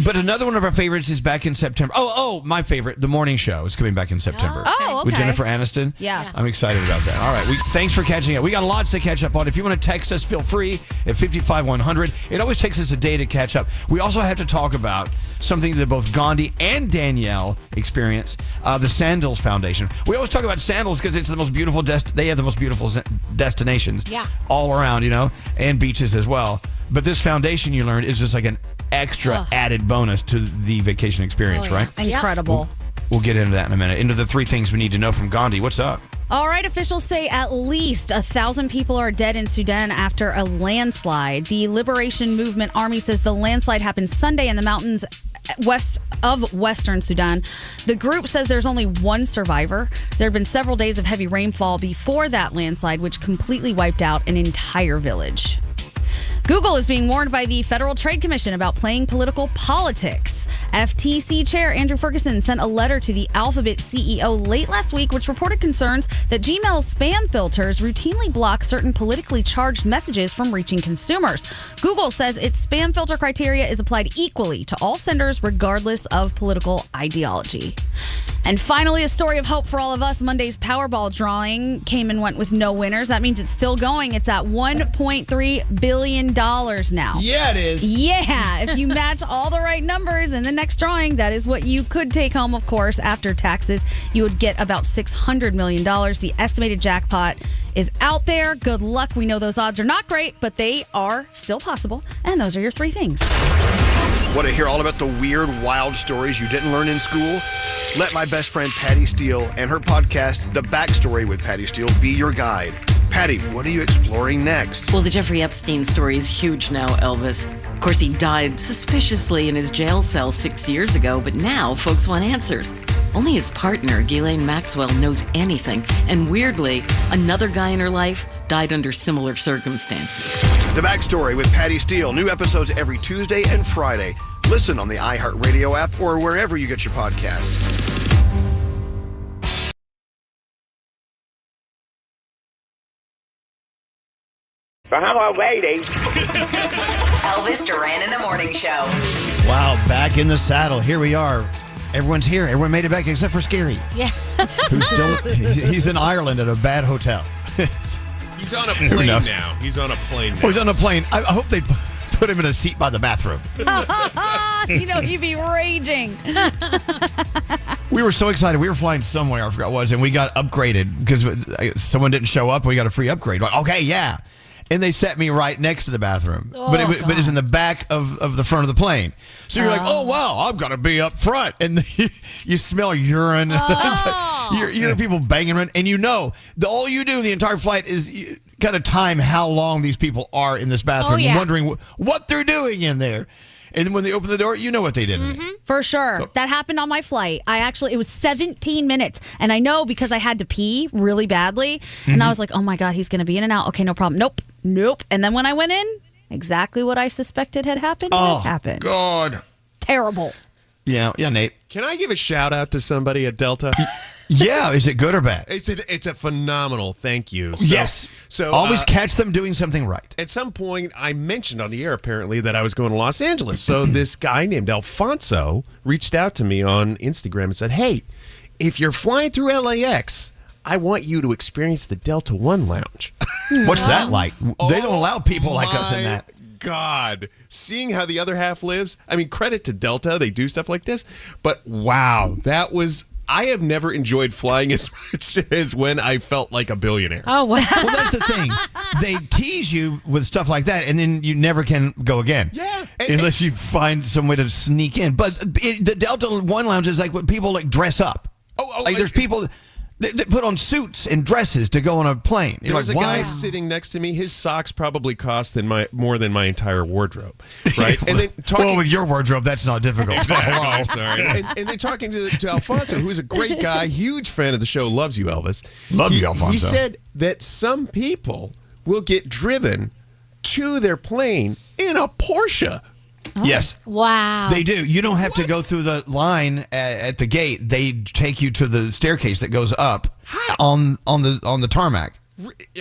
But another one of our favorites is back in September. Oh, my favorite, The Morning Show, is coming back in September. Oh, okay. With Jennifer Aniston. Yeah. I'm excited about that. All right. Thanks for catching up. We got lots to catch up on. If you want to text us, feel free at 55100. It always takes us a day to catch up. We also have to talk about something that both Gandhi and Danielle experience, the Sandals Foundation. We always talk about sandals because it's the most beautiful they have the most beautiful destinations all around, and beaches as well. But this foundation, you learned, is just like an extra added bonus to the vacation experience, right? Incredible. We'll get into that in a minute. Into the 3 things we need to know from Gandhi. What's up? All right, officials say at least 1,000 people are dead in Sudan after a landslide. The Liberation Movement Army says the landslide happened Sunday in the mountains west of western Sudan. The group says there's only one survivor. There have been several days of heavy rainfall before that landslide, which completely wiped out an entire village. Google is being warned by the Federal Trade Commission about playing political politics. FTC Chair Andrew Ferguson sent a letter to the Alphabet CEO late last week, which reported concerns that Gmail's spam filters routinely block certain politically charged messages from reaching consumers. Google says its spam filter criteria is applied equally to all senders, regardless of political ideology. And finally, a story of hope for all of us. Monday's Powerball drawing came and went with no winners. That means it's still going. It's at $1.3 billion now. Yeah, it is. Yeah. If you match all the right numbers in the next drawing, that is what you could take home, of course, after taxes. You would get about $600 million. The estimated jackpot is out there. Good luck. We know those odds are not great, but they are still possible. And those are your 3 things. Want to hear all about the weird, wild stories you didn't learn in school? Let my best friend Patty Steele and her podcast, The Backstory with Patty Steele, be your guide. Patty, what are you exploring next? Well, the Jeffrey Epstein story is huge now, Elvis. Of course, he died suspiciously in his jail cell 6 years ago, but now folks want answers. Only his partner, Ghislaine Maxwell, knows anything. And weirdly, another guy in her life died under similar circumstances. The Backstory with Patty Steele. New episodes every Tuesday and Friday. Listen on the iHeartRadio app or wherever you get your podcasts. Hello, ladies. Elvis Duran in the Morning Show. Wow, back in the saddle. Here we are. Everyone's here. Everyone made it back except for Scary. Yeah. Who's still? He's in Ireland at a bad hotel. He's on a plane now. He's on a plane now. Oh, he's on a plane. I hope they put him in a seat by the bathroom. He'd be raging. We were so excited. We were flying somewhere, I forgot what it was, and we got upgraded because someone didn't show up. We got a free upgrade. Like, okay, yeah. And they set me right next to the bathroom. But it was in the back of the front of the plane. So you're like, oh, wow, I've got to be up front. And you smell urine. You hear people banging around. And all you do the entire flight is kind of time how long these people are in this bathroom, wondering what they're doing in there. And then when they open the door, you know what they did. For sure. So, that happened on my flight. It was 17 minutes. And I know because I had to pee really badly. And I was like, oh my God, he's going to be in and out. Okay, no problem. Nope. And then when I went in, exactly what I suspected had happened happened. God. Terrible. Yeah, Nate. Can I give a shout out to somebody at Delta? Yeah, is it good or bad? It's a phenomenal thank you. Yes. So always catch them doing something right. At some point, I mentioned on the air apparently that I was going to Los Angeles. So this guy named Alfonso reached out to me on Instagram and said, "Hey, if you're flying through LAX, I want you to experience the Delta One Lounge." What's that like? They don't allow people like us in that. God, seeing how the other half lives. I mean, credit to Delta, they do stuff like this. But wow, I have never enjoyed flying as much as when I felt like a billionaire. Oh, wow. Well, that's the thing. They tease you with stuff like that, and then you never can go again. Yeah. Unless you find some way to sneak in. But the Delta One Lounge is like what people like dress up. There's people that put on suits and dresses to go on a plane. There was a guy sitting next to me. His socks probably cost more than my entire wardrobe, right? And then well, with your wardrobe, that's not difficult. Exactly. I'm sorry. And then talking to Alfonso, who's a great guy, huge fan of the show, loves you, Elvis. Love you, Alfonso. He said that some people will get driven to their plane in a Porsche. Yes. Wow. They do. You don't have to go through the line at the gate. They take you to the staircase that goes up on the tarmac.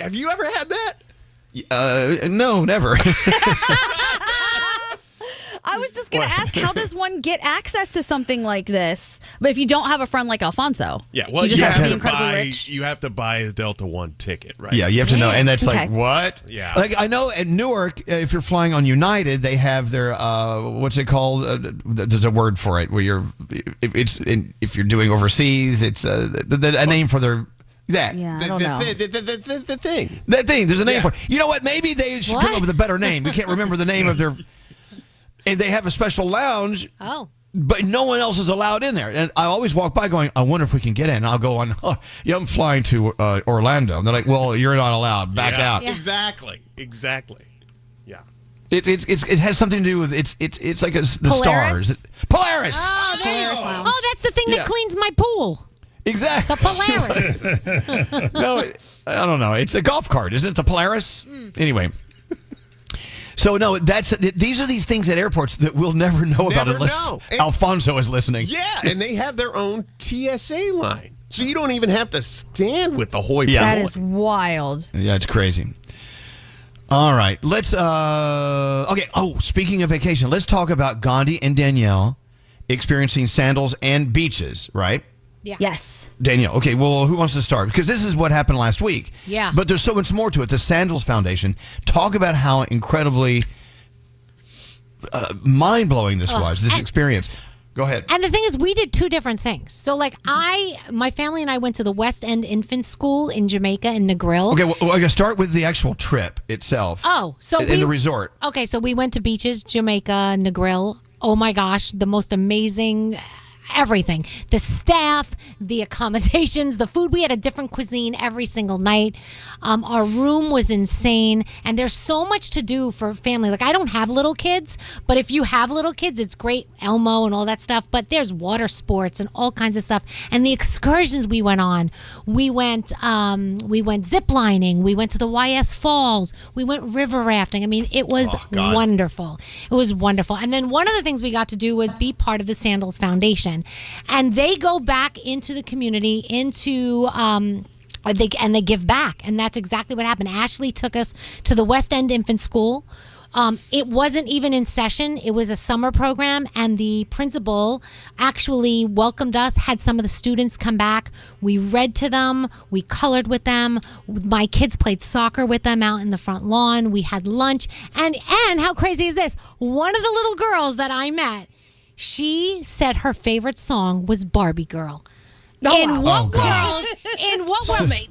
Have you ever had that? No, never. I was just going to ask, how does one get access to something like this? But if you don't have a friend like Alfonso, Yeah, well, you just have to be to incredibly buy. rich. You have to buy a Delta One ticket, right? Yeah, you have to know, and that's Okay. like what? Yeah. Like I know at Newark, if you're flying on United, they have their what's it called? There's a word for it where if you're doing overseas, it's a name for their. That. Yeah, I don't know. The thing. That thing. There's a name for it. You know what? Maybe they should come up with a better name. We can't remember the name of their. And they have a special lounge. Oh. But no one else is allowed in there. And I always walk by going, I wonder if we can get in. And I'll go on, yeah, I'm flying to Orlando. And they're like, well, you're not allowed. Back out. Yeah. Exactly. Yeah. It has something to do with it's like the Polaris? stars. Polaris. Oh, Polaris Lounge. Oh, that's the thing that cleans my pool. Exactly. The Polaris. No, I don't know. It's a golf cart, isn't it? The Polaris. Anyway. So no, these are these things at airports that we'll never know about unless Alfonso is listening. Yeah, and they have their own TSA line, so you don't even have to stand with the hoi polloi. That is wild. Yeah, it's crazy. All right, let's. Okay. Oh, speaking of vacation, let's talk about Gandhi and Danielle experiencing sandals and beaches. Right. Yeah. Yes. Danielle. Okay. Well, who wants to start? Because this is what happened last week. Yeah. But there's so much more to it. The Sandals Foundation. Talk about how incredibly mind-blowing this was. This experience. Go ahead. And the thing is, we did two different things. So, like, my family and I went to the West End Infant School in Jamaica in Negril. Okay. Well, I gotta start with the actual trip itself. Oh, so in the resort. Okay, so we went to beaches, Jamaica, Negril. Oh my gosh, the most amazing. Everything, the staff, the accommodations, the food. We had a different cuisine every single night. Our room was insane, and there's so much to do for a family. Like, I don't have little kids, but if you have little kids, it's great, Elmo and all that stuff. But there's water sports and all kinds of stuff, and the excursions we went on. We went zip lining. We went to the YS Falls. We went river rafting. I mean, it was wonderful. It was wonderful. And then one of the things we got to do was be part of the Sandals Foundation. And they go back into the community, they give back. And that's exactly what happened. Ashley took us to the West End Infant School. It wasn't even in session. It was a summer program, and the principal actually welcomed us, had some of the students come back. We read to them. We colored with them. My kids played soccer with them out in the front lawn. We had lunch. And how crazy is this? One of the little girls that I met, she said her favorite song was Barbie Girl. In what world?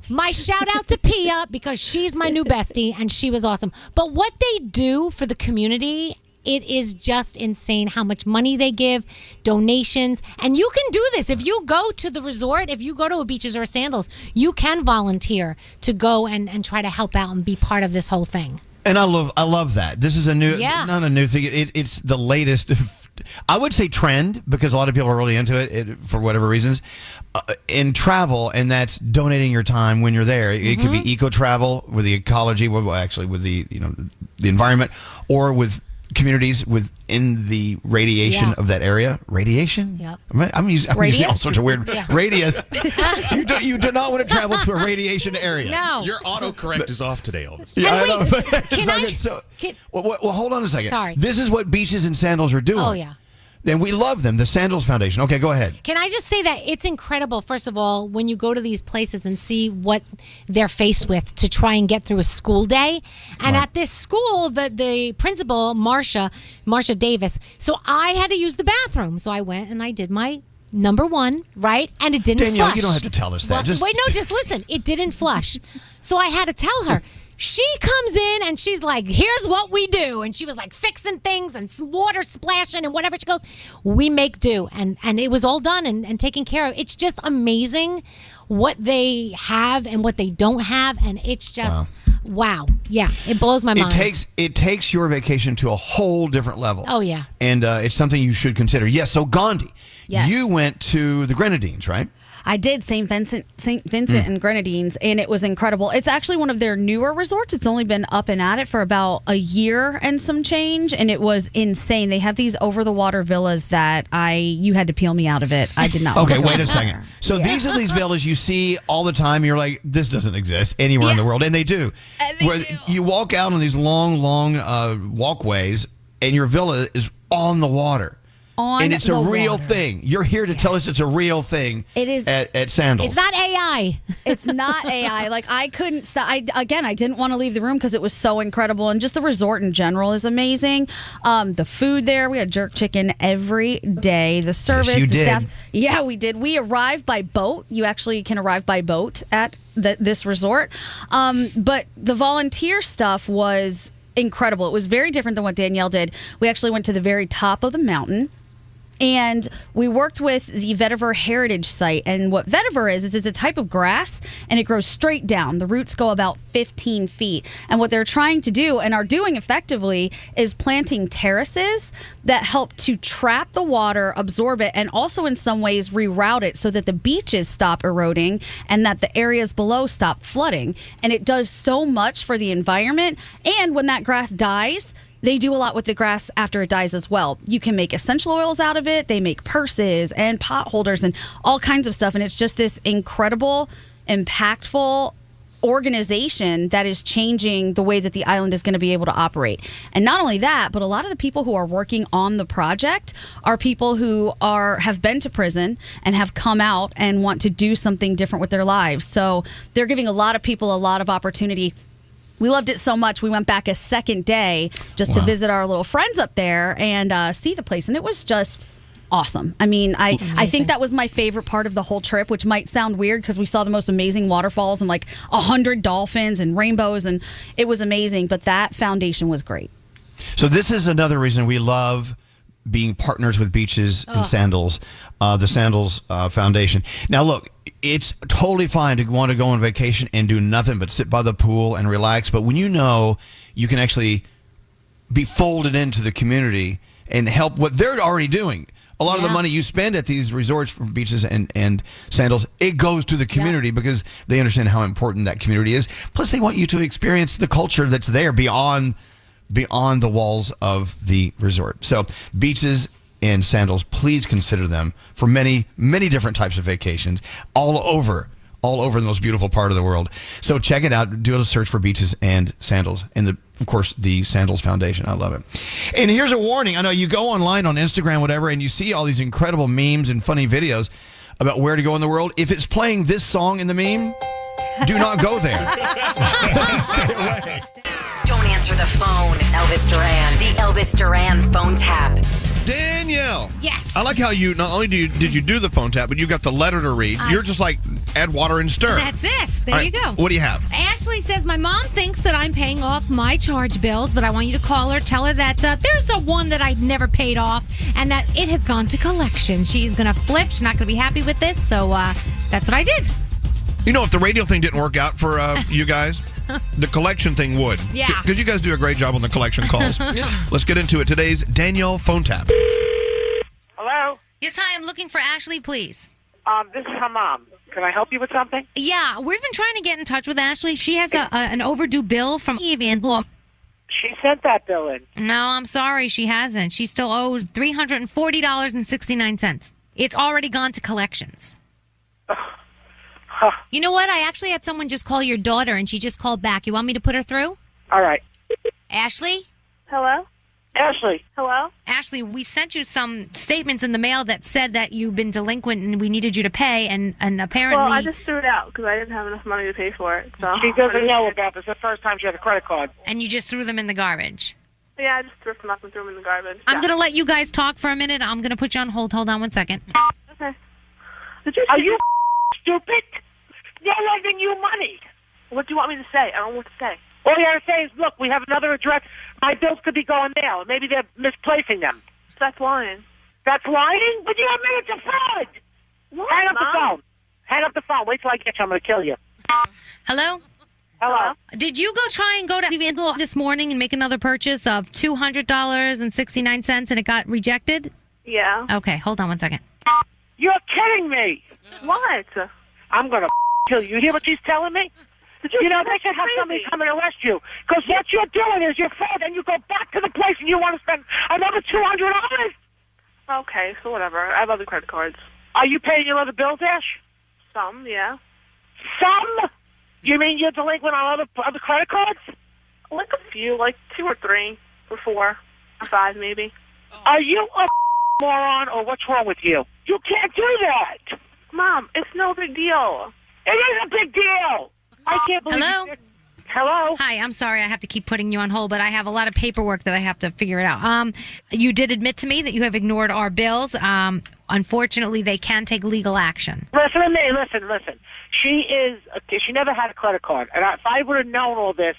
My shout out to Pia, because she's my new bestie and she was awesome. But what they do for the community, it is just insane how much money they give, donations. And you can do this. If you go to the resort, if you go to a Beaches or a Sandals, you can volunteer to go and try to help out and be part of this whole thing. And I love that. This is not a new thing. It's the latest, I would say, trend, because a lot of people are really into it for whatever reasons, in travel, and that's donating your time when you're there. It could be eco travel with the ecology, with the the environment, or with communities within the radiation of that area. Radiation? Yep. I'm using all sorts of weird radius. You do not want to travel to a radiation area. No. Your autocorrect is off today, Elvis. Yeah, I know. Well, hold on a second. Sorry. This is what Beaches and Sandals are doing. Oh, yeah. And we love them, the Sandals Foundation. Okay, go ahead. Can I just say that it's incredible, first of all, when you go to these places and see what they're faced with to try and get through a school day. And at this school, the principal, Marsha Davis, so I had to use the bathroom. So I went and I did my number one, right? And it didn't Danielle, flush. you don't have to tell us that. Well, just listen. It didn't flush. So I had to tell her. She comes in and she's like, here's what we do. And she was like fixing things and water splashing and whatever. She goes, we make do. And it was all done and taken care of. It's just amazing what they have and what they don't have. And it's just, wow. Yeah, it blows my mind. It takes your vacation to a whole different level. Oh, yeah. And it's something you should consider. Yes, so Gandhi, Yes. you went to the Grenadines, right? I did St. Vincent and Grenadines, and it was incredible. It's actually one of their newer resorts. It's only been up and at it for about a year and some change, and it was insane. They have these over-the-water villas that you had to peel me out of it. I did not. Okay, wait a second. So these are these villas you see all the time. You're like, this doesn't exist anywhere in the world, and they do. You walk out on these long walkways, and your villa is on the water. And it's a real thing. You're here to tell us it's a real thing. It is at Sandals. It's not AI. It's not AI. Like, I couldn't stop. I didn't want to leave the room because it was so incredible. And just the resort in general is amazing. The food there, we had jerk chicken every day. The service, you the did. staff. Yeah, we did. We arrived by boat. You actually can arrive by boat at this resort. But the volunteer stuff was incredible. It was very different than what Danielle did. We actually went to the very top of the mountain. And we worked with the vetiver heritage site. And what vetiver is it's a type of grass, and it grows straight down. The roots go about 15 feet. And what they're trying to do, and are doing effectively, is planting terraces that help to trap the water, absorb it, and also in some ways reroute it so that the beaches stop eroding and that the areas below stop flooding. And it does so much for the environment. And when that grass dies, they do a lot with the grass after it dies as well. You can make essential oils out of it. They make purses and pot holders and all kinds of stuff. And it's just this incredible, impactful organization that is changing the way that the island is going to be able to operate. And not only that, but a lot of the people who are working on the project are people who have been to prison and have come out and want to do something different with their lives. So they're giving a lot of people a lot of opportunity. We loved it so much, we went back a second day just to visit our little friends up there and see the place. And it was just awesome. I mean, I think that was my favorite part of the whole trip, which might sound weird because we saw the most amazing waterfalls and like 100 dolphins and rainbows, and it was amazing. But that foundation was great. So this is another reason we love being partners with Beaches and Sandals, the Sandals Foundation. Now, look, it's totally fine to want to go on vacation and do nothing but sit by the pool and relax. But when you know you can actually be folded into the community and help what they're already doing. A lot of the money you spend at these resorts for Beaches and Sandals, it goes to the community because they understand how important that community is. Plus, they want you to experience the culture that's there beyond the walls of the resort. So Beaches and Sandals, please consider them for many, many different types of vacations all over the most beautiful part of the world. So check it out. Do a search for Beaches and Sandals, and of course the Sandals Foundation. I love it. And here's a warning. I know you go online on Instagram, whatever, and you see all these incredible memes and funny videos about where to go in the world. If it's playing this song in the meme, do not go there. Stay away. Don't answer the phone. Elvis Duran. The Elvis Duran phone tap. Danielle. Yes. I like how you not only did you do the phone tap, but you got the letter to read. You're just like, add water and stir. That's it. There you go. What do you have? Ashley says, my mom thinks that I'm paying off my charge bills, but I want you to call her, tell her that there's the one that I never paid off and that it has gone to collection. She's going to flip. She's not going to be happy with this. So that's what I did. You know, if the radio thing didn't work out for you guys, the collection thing would. Yeah. Because you guys do a great job on the collection calls. Let's get into it. Today's Danielle phone tap. Hello? Yes, hi. I'm looking for Ashley, please. This is her mom. Can I help you with something? Yeah, we've been trying to get in touch with Ashley. She has an overdue bill from Evie. She sent that bill in. No, I'm sorry. She hasn't. She still owes $340.69. It's already gone to collections. You know what? I actually had someone just call your daughter, and she just called back. You want me to put her through? All right. Ashley? Hello? Ashley. Hello? Ashley, we sent you some statements in the mail that said that you've been delinquent and we needed you to pay, and apparently... Well, I just threw it out because I didn't have enough money to pay for it. So she doesn't know about this. It's the first time she had a credit card. And you just threw them in the garbage? Yeah, I just threw them up and threw them in the garbage. I'm going to let you guys talk for a minute. I'm going to put you on hold. Hold on one second. Okay. Are you stupid? They're lending you money. What do you want me to say? I don't know what to say. All you have to say is, look, we have another address. My bills could be going there. Maybe they're misplacing them. That's lying. That's lying? But you have minutes of fraud. What, Hang up Mom? the phone. Hang up the phone. Wait till I get you. I'm going to kill you. Hello? Hello? Did you try and go to Evie this morning and make another purchase of $200.69 and it got rejected? Yeah. Okay, hold on one second. You're kidding me. What? I'm going to kill you. You hear what she's telling me? You know, they should have somebody come and arrest you. Because what you're doing is you're fraud, and you go back to the place and you want to spend another $200. Okay, so whatever. I have other credit cards. Are you paying your other bills, Ash? Some, yeah. Some? You mean you're delinquent on other credit cards? Like a few, like 2 or 3 or 4 or 5 maybe. Are you a moron or what's wrong with you? You can't do that. Mom, it's no big deal. It is a big deal. I can't believe Hello? Hello? Hi, I'm sorry I have to keep putting you on hold, but I have a lot of paperwork that I have to figure it out. You did admit to me that you have ignored our bills. Unfortunately, they can take legal action. Listen to me. Listen. She never had a credit card. And if I would have known all this,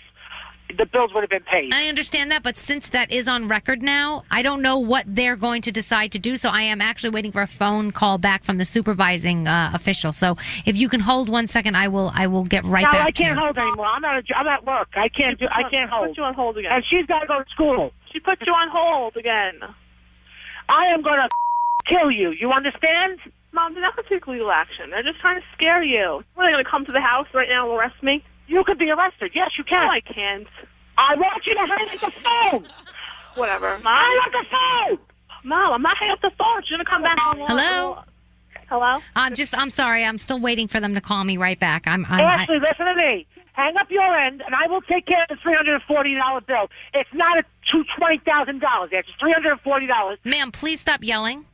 the bills would have been paid. I understand that, but since that is on record now, I don't know what they're going to decide to do. So I am actually waiting for a phone call back from the supervising official. So if you can hold 1 second, I will get right back to you. No, I can't hold anymore. I'm at work. I can't hold. Put you on hold again. And she's got to go to school. She put you on hold again. I am going to kill you. You understand? Mom, they're not going to take legal action. They're just trying to scare you. What, are they going to come to the house right now and arrest me? You could be arrested. Yes, you can. No, I can't. I want you to hang up the phone. Whatever. Mom? Hang up the phone. Mom, I'm not hanging up the phone. She's going to come back. Hello? Hello? I'm sorry. I'm still waiting for them to call me right back. Ashley, listen to me. Hang up your end, and I will take care of the $340 bill. It's not $20,000. It's $340. Ma'am, please stop yelling.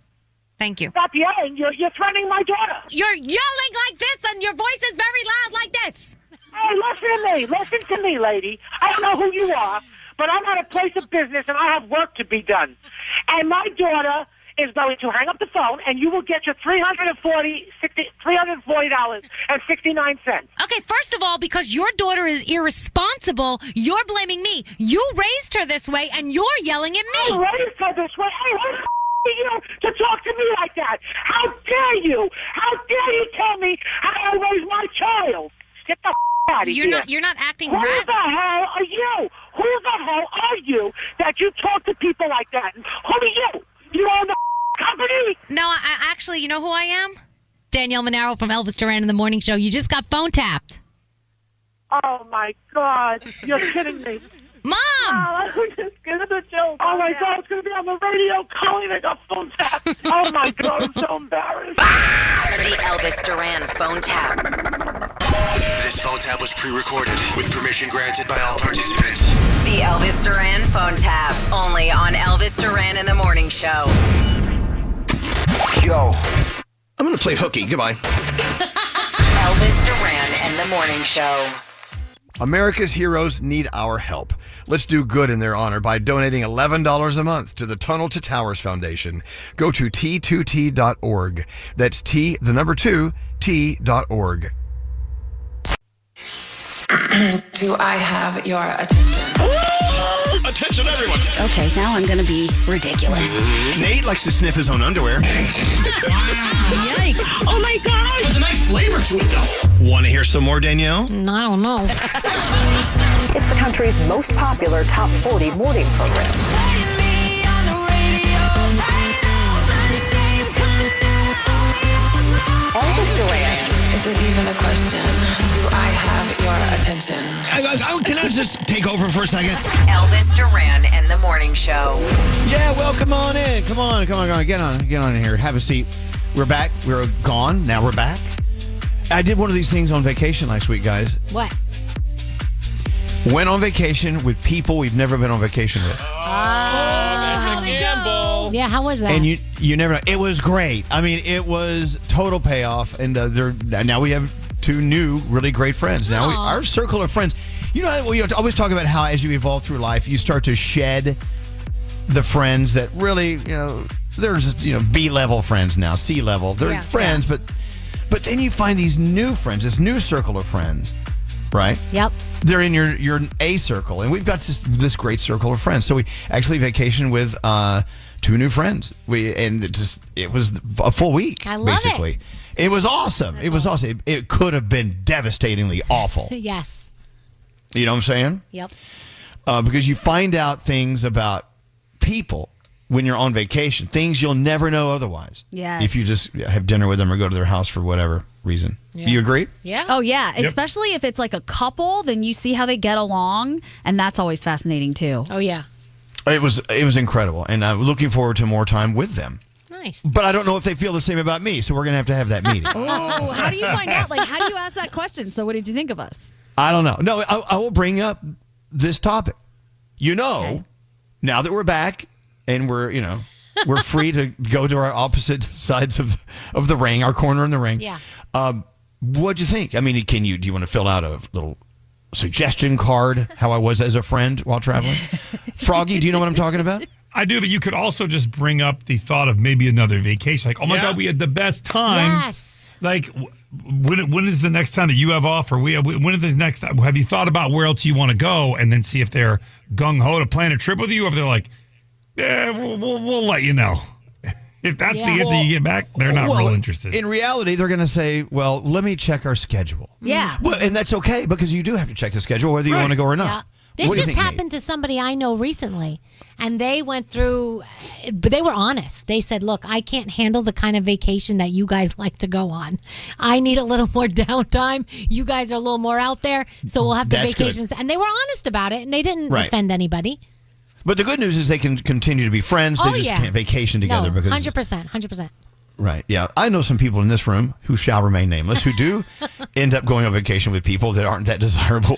Thank you. Stop yelling. You're threatening my daughter. You're yelling like this, and your voice is very loud like this. Hey, listen to me, lady. I don't know who you are, but I'm at a place of business and I have work to be done. And my daughter is going to hang up the phone, and you will get your $340.69. Okay, first of all, because your daughter is irresponsible, you're blaming me. You raised her this way, and you're yelling at me. I raised her this way. Hey, who the are you to talk to me like that? How dare you? How dare you tell me how I raised my child? Get the out of here. You're not acting Who right. the hell are you? Who the hell are you that you talk to people like that? Who are you? You own the company? No, I actually, you know who I am? Danielle Monaro from Elvis Duran in the Morning Show. You just got phone tapped. Oh, my God. You're kidding me. Mom! I'm just going to chill. Oh, my God. It's going to be on the radio calling. I got phone tapped. Oh, my God. I'm so embarrassed. The Elvis Duran phone tap. This phone tap was pre-recorded with permission granted by all participants. The Elvis Duran phone tap. Only on Elvis Duran in the Morning Show. Yo, I'm going to play hooky. Goodbye. Elvis Duran and the Morning Show. America's heroes need our help. Let's do good in their honor by donating $11 a month to the Tunnel to Towers Foundation. Go to T2T.org. That's T2T.org. Do I have your attention? Attention, everyone. Okay, now I'm going to be ridiculous. Nate likes to sniff his own underwear. Yikes. Oh, my God. There's a nice flavor to it, though. Want to hear some more, Danielle? I don't know. It's the country's most popular top 40 morning program. Elvis Duran. Is it even a question? Do I have your attention? Can I just take over for a second? Elvis Duran and the Morning Show. Yeah, well, come on in. Come on. Get on in here. Have a seat. We're back. We were gone. Now we're back. I did one of these things on vacation last week, guys. What? Went on vacation with people we've never been on vacation with. How'd it go? Yeah, how was that? And you never know. It was great. I mean, it was total payoff. And now we have two new really great friends. Now our circle of friends. You know, we always talk about how as you evolve through life, you start to shed the friends that really, there's, B-level friends now, C-level. They're friends, but then you find these new friends, this new circle of friends, right? Yep. They're in your A circle, and we've got this great circle of friends. So we actually vacationed with two new friends. It was a full week. I love basically. It was awesome. It was awesome. It could have been devastatingly awful. Yes. You know what I'm saying? Yep. Because you find out things about people when you're on vacation. Things you'll never know otherwise. Yes. If you just have dinner with them or go to their house for whatever reason. Yeah. Do you agree? Yeah. Oh, yeah. Yep. Especially if it's like a couple, then you see how they get along, and that's always fascinating too. Oh, yeah. It was incredible, and I'm looking forward to more time with them. Nice. But I don't know if they feel the same about me, so we're going to have that meeting. Oh, how do you find out? Like, how do you ask that question? So what did you think of us? I don't know. No, I will bring up this topic. Now that we're back and we're free to go to our opposite sides of the ring, our corner in the ring. Yeah. What'd you think? I mean, do you want to fill out a little suggestion card, how I was as a friend while traveling? Froggy, do you know what I'm talking about? I do, but you could also just bring up the thought of maybe another vacation. Like, oh my God, we had the best time. Yes. Like, when is the next time that you have off, or when is this next time? Have you thought about where else you want to go, and then see if they're gung ho to plan a trip with you, or if they're like, yeah, we'll let you know. If that's the answer you get back, they're not real interested. In reality, they're going to say, well, let me check our schedule. Yeah. Well, and that's okay, because you do have to check the schedule whether you want to go or not. Yeah. This just happened to somebody I know recently, and they went through, but they were honest. They said, look, I can't handle the kind of vacation that you guys like to go on. I need a little more downtime. You guys are a little more out there, so we'll have the That's vacations. good. And they were honest about it, and they didn't Right. offend anybody. But the good news is they can continue to be friends. They just can't vacation together. No, because 100%. Right, yeah. I know some people in this room who shall remain nameless who do end up going on vacation with people that aren't that desirable.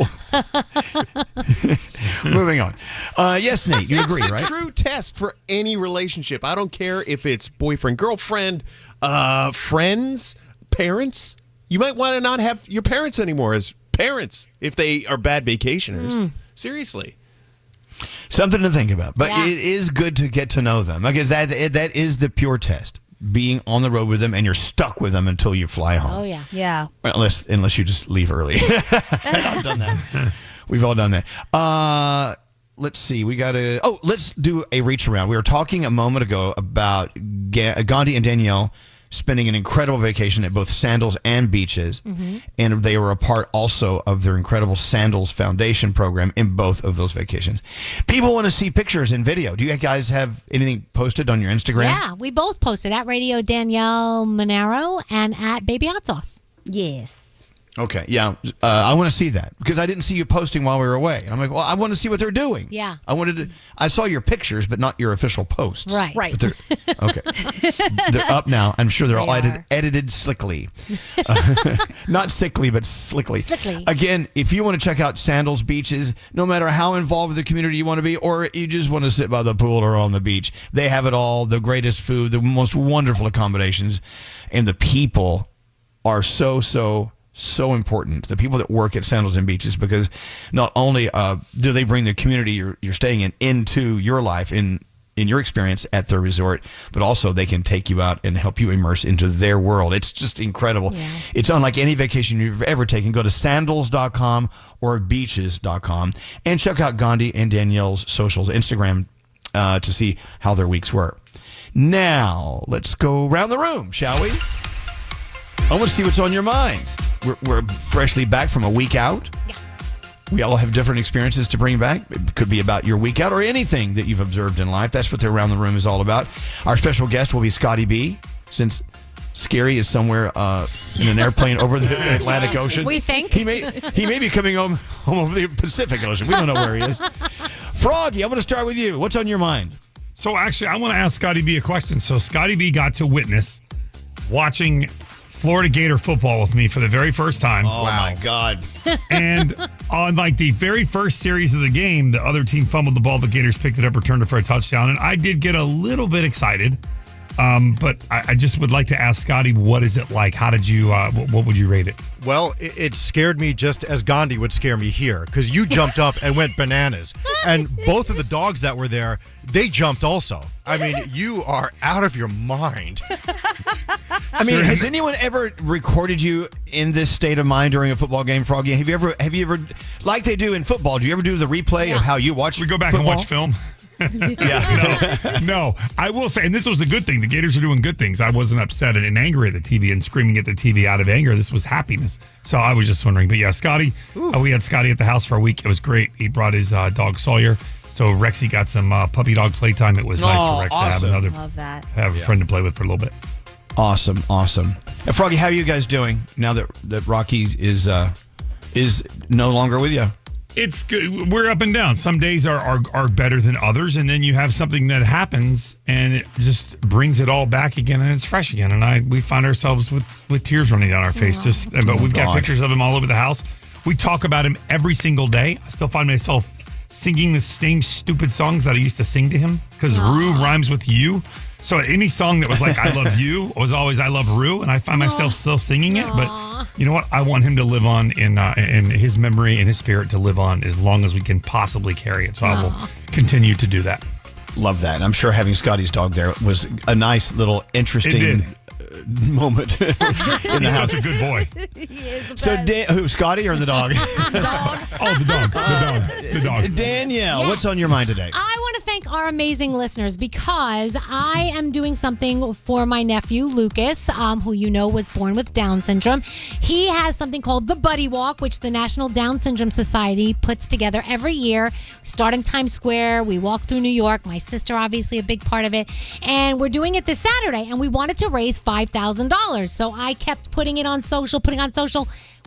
Moving on. Yes, Nate, you agree, right? It's a true test for any relationship. I don't care if it's boyfriend, girlfriend, friends, parents. You might want to not have your parents anymore as parents if they are bad vacationers. Seriously. Something to think about. But it is good to get to know them. Because that is the pure test. Being on the road with them, and you're stuck with them until you fly home. Oh, yeah. Yeah. Well, unless you just leave early. I've done that. We've all done that. Let's see. Let's do a reach around. We were talking a moment ago about Gandhi and Danielle spending an incredible vacation at both Sandals and Beaches. Mm-hmm. And they were a part also of their incredible Sandals Foundation program in both of those vacations. People want to see pictures and video. Do you guys have anything posted on your Instagram? Yeah, we both posted at Radio Danielle Monaro and at Baby Hot Sauce. Yes. Okay, yeah. I want to see that because I didn't see you posting while we were away. And I'm like, well, I want to see what they're doing. Yeah. I saw your pictures, but not your official posts. Right. But they're up now. I'm sure they're all edited slickly. Not sickly, but slickly. Slickly. Again, if you want to check out Sandals Beaches, no matter how involved with the community you want to be, or you just want to sit by the pool or on the beach, they have it all. The greatest food, the most wonderful accommodations, and the people are so important. The people that work at Sandals and Beaches, because not only do they bring the community you're staying in into your life in your experience at their resort, but also they can take you out and help you immerse into their world. It's just incredible. Yeah. It's unlike any vacation you've ever taken. Go to sandals.com or beaches.com and check out Gandhi and Danielle's socials, Instagram, to see how their weeks were. Now, let's go around the room, shall we? I want to see what's on your minds. We're freshly back from a week out. Yeah. We all have different experiences to bring back. It could be about your week out or anything that you've observed in life. That's what the Around the Room is all about. Our special guest will be Scotty B, since Scary is somewhere in an airplane over the Atlantic Ocean. We think. He may be coming home over the Pacific Ocean. We don't know where he is. Froggy, I'm going to start with you. What's on your mind? So actually, I want to ask Scotty B a question. So Scotty B got to witness watching Florida Gator football with me for the very first time. Oh, my God. And on like the very first series of the game, the other team fumbled the ball. The Gators picked it up, returned it for a touchdown. And I did get a little bit excited. But I just would like to ask Scotty, what is it like? How did you, what would you rate it? Well, it scared me just as Gandhi would scare me here, because you jumped up and went bananas. And both of the dogs that were there, they jumped also. I mean, you are out of your mind. I mean, has anyone ever recorded you in this state of mind during a football game, Froggy? Have you ever, like they do in football, do you ever do the replay of how you watch We go back football? and watch film. No, I will say, and this was a good thing. The Gators are doing good things. I wasn't upset and angry at the TV and screaming at the TV out of anger. This was happiness. So I was just wondering. But yeah, Scotty, we had Scotty at the house for a week. It was great. He brought his dog Sawyer. So Rexy got some puppy dog playtime. It was nice for Rex awesome. to have Love that. a friend to play with for a little bit. Awesome. And Froggy, how are you guys doing now that Rocky is no longer with you? It's good. We're up and down. Some days are better than others, and then you have something that happens, and it just brings it all back again, and it's fresh again. And we find ourselves with tears running down our face. But we've got pictures of him all over the house. We talk about him every single day. I still find myself singing the same stupid songs that I used to sing to him because Rue rhymes with you. So any song that was like "I love you" was always "I love Rue," and I find myself still singing it. But you know what? I want him to live on in his memory and his spirit to live on as long as we can possibly carry it. So I will continue to do that. Love that. And I'm sure having Scotty's dog there was a nice little interesting moment in the He's house. such a good boy. So, who, Scotty or the dog? The dog. Danielle, Yes. what's on your mind today? I want to thank our amazing listeners because I am doing something for my nephew, Lucas, who you know was born with Down syndrome. He has something called the Buddy Walk, which the National Down Syndrome Society puts together every year. Start in Times Square. We walk through New York. My sister, obviously, a big part of it. And we're doing it this Saturday, and we wanted to raise $5,000. So I kept putting on social.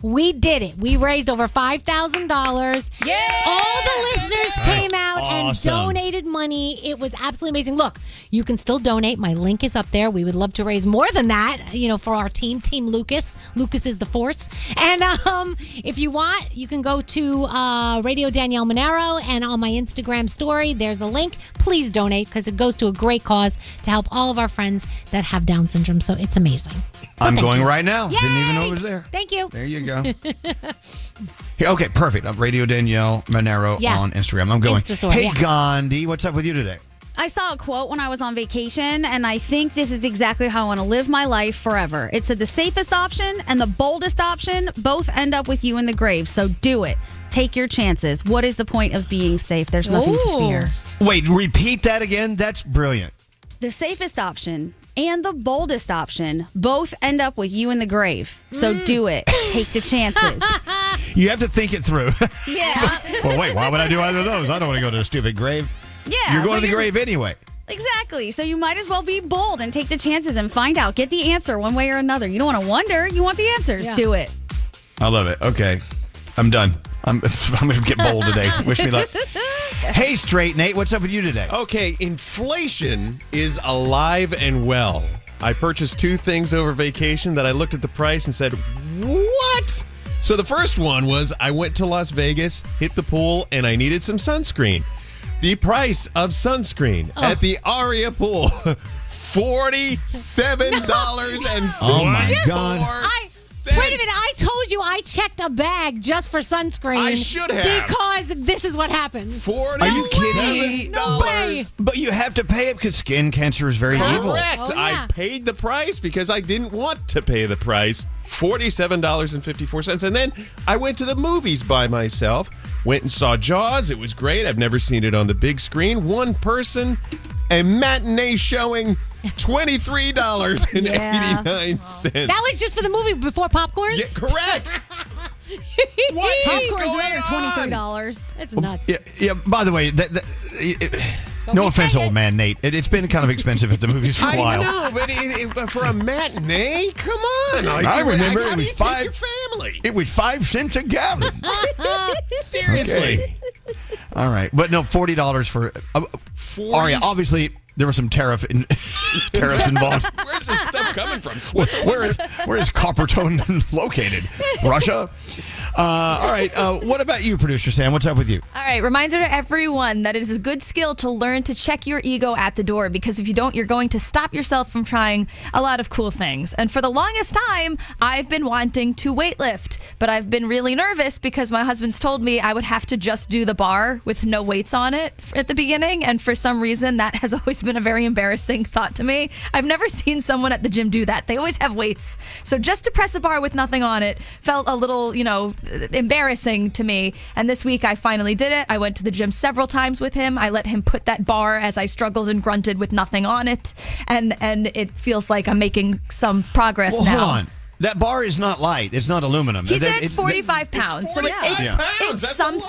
We did it. We raised over $5,000. Yay! All the listeners came out and Awesome. donated money. It was absolutely amazing. Look, you can still donate. My link is up there. We would love to raise more than that, for our team, Team Lucas. Lucas is the force. And if you want, you can go to Radio Danielle Monaro, and on my Instagram story, there's a link. Please donate because it goes to a great cause to help all of our friends that have Down syndrome. So it's amazing. I'm going you. right now. Yay! Didn't even know it was there. Thank you. There you go. Here, okay, perfect. Radio Danielle Monaro Yes. on Instagram. I'm going. Insta story, Hey, yeah. Gandhi, what's up with you today? I saw a quote when I was on vacation, and I think this is exactly how I want to live my life forever. It said the safest option and the boldest option both end up with you in the grave, so do it. Take your chances. What is the point of being safe? There's nothing to fear. Wait, repeat that again? That's brilliant. The safest option and the boldest option both end up with you in the grave, so do it. Take the chances. You have to think it through. Yeah. Well, wait, why would I do either of those? I don't want to go to a stupid grave. Yeah. You're going but to the grave anyway. Exactly. So you might as well be bold and take the chances and find out. Get the answer one way or another. You don't want to wonder. You want the answers. Yeah. Do it. I love it. Okay. I'm done. I'm going to get bold today. Wish me luck. Hey, Straight Nate, what's up with you today? Okay, inflation is alive and well. I purchased two things over vacation that I looked at the price and said, what? So the first one was I went to Las Vegas, hit the pool, and I needed some sunscreen. The price of sunscreen at the Aria pool, $47.54. Oh, my God. Wait a minute. I told you I checked a bag just for sunscreen. I should have. Because this is what happens. Are you kidding me? No way. But you have to pay it because skin cancer is very evil. Correct. Oh, yeah. I paid the price because I didn't want to pay the price, $47.54. And then I went to the movies by myself, went and saw Jaws. It was great. I've never seen it on the big screen. One person, a matinee showing, $23.89. That was just for the movie before popcorn? Yeah, correct. What is Popcorn's going there on? $23. That's nuts. Yeah. By the way, no offense, old man Nate. It's been kind of expensive at the movies for a while. I know, but for a matinee, come on. I remember how it do was you take five. your family. It was 5 cents a gallon. Seriously. Okay. All right, but no, $40 for Aria. Obviously, there was some tariffs involved. Where's this stuff coming from? Where is Coppertone located? Russia? All right. What about you, producer Sam? What's up with you? All right, reminder to everyone that it is a good skill to learn to check your ego at the door, because if you don't, you're going to stop yourself from trying a lot of cool things. And for the longest time, I've been wanting to weightlift, but I've been really nervous because my husband's told me I would have to just do the bar with no weights on it at the beginning. And for some reason, that has always been a very embarrassing thought to me. I've never seen someone at the gym do that. They always have weights. So just to press a bar with nothing on it felt a little, embarrassing to me. And this week I finally did it. I went to the gym several times with him. I let him put that bar as I struggled and grunted with nothing on it. And it feels like I'm making some progress now. Hold on. That bar is not light. It's not aluminum. He said it's 45 pounds. So it's something.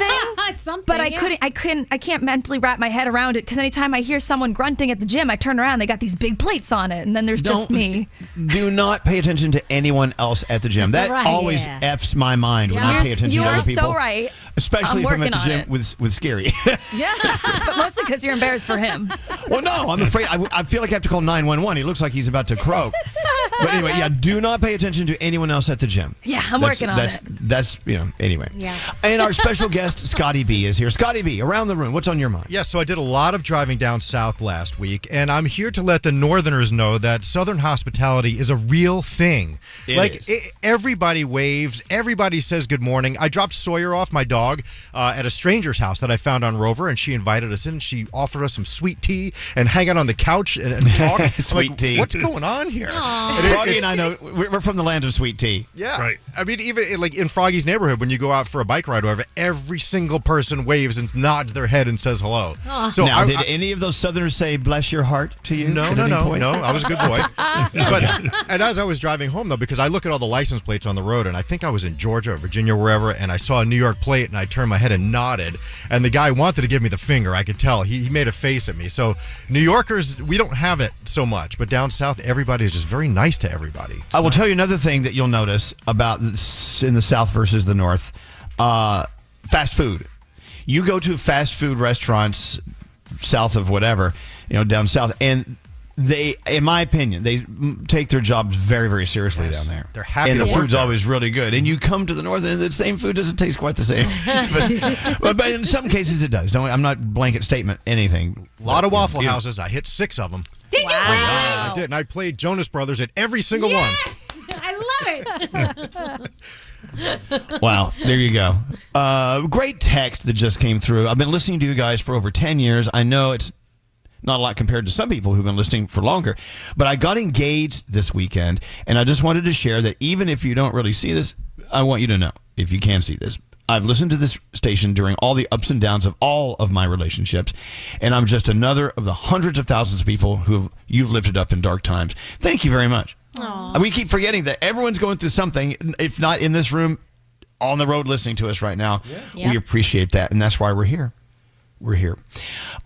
It's something. But I can't mentally wrap my head around it because anytime I hear someone grunting at the gym, I turn around, they got these big plates on it, and then there's just me. Do not pay attention to anyone else at the gym. That always F's my mind when I pay attention to other people. You are so right. Especially if I'm at the gym with Scary. Yes, but mostly because you're embarrassed for him. Well, no, I'm afraid. I feel like I have to call 911. He looks like he's about to croak. But anyway, do not pay attention to anyone else at the gym. Yeah, I'm working on it. That's, anyway. Yeah. And our special guest, Scotty B, is here. Scotty B, around the room, what's on your mind? Yeah, so I did a lot of driving down south last week, and I'm here to let the Northerners know that Southern hospitality is a real thing. Everybody waves, everybody says good morning. I dropped Sawyer off, my dog, at a stranger's house that I found on Rover, and she invited us in, and she offered us some sweet tea and hang out on the couch and talk. Sweet tea. What's going on here? Froggy and I know, we're from the land of sweet tea. Yeah. Right. I mean, even in Froggy's neighborhood, when you go out for a bike ride or whatever, every single person waves and nods their head and says hello. So now, did any of those Southerners say, bless your heart to you? No. I was a good boy. And as I was driving home, though, because I look at all the license plates on the road, and I think I was in Georgia or Virginia or wherever, and I saw a New York plate, and I turned my head and nodded, and the guy wanted to give me the finger. I could tell. He made a face at me. So New Yorkers, we don't have it so much, but down south, everybody is just very nice to everybody. I will tell you another thing that you'll notice about this in the South versus the North. Fast food. You go to fast food restaurants south of whatever, down south, and they, in my opinion, they take their jobs very, very seriously down there. They're happy and to the work food's there. always really good. And you come to the North, and the same food doesn't taste quite the same. but in some cases, it does. I'm not blanket statement anything. A lot of Waffle Houses. I hit 6 of them. Did you really? I did, and I played Jonas Brothers at every single one. I love it. Wow, there you go. Great text that just came through. I've been listening to you guys for over 10 years. I know it's not a lot compared to some people who've been listening for longer, but I got engaged this weekend, and I just wanted to share that even if you don't really see this, I want you to know, if you can see this, I've listened to this station during all the ups and downs of all of my relationships, and I'm just another of the hundreds of thousands of people who you've lifted up in dark times. Thank you very much. Aww. We keep forgetting that everyone's going through something, if not in this room, on the road listening to us right now. Yeah. We appreciate that, and that's why we're here. We're here.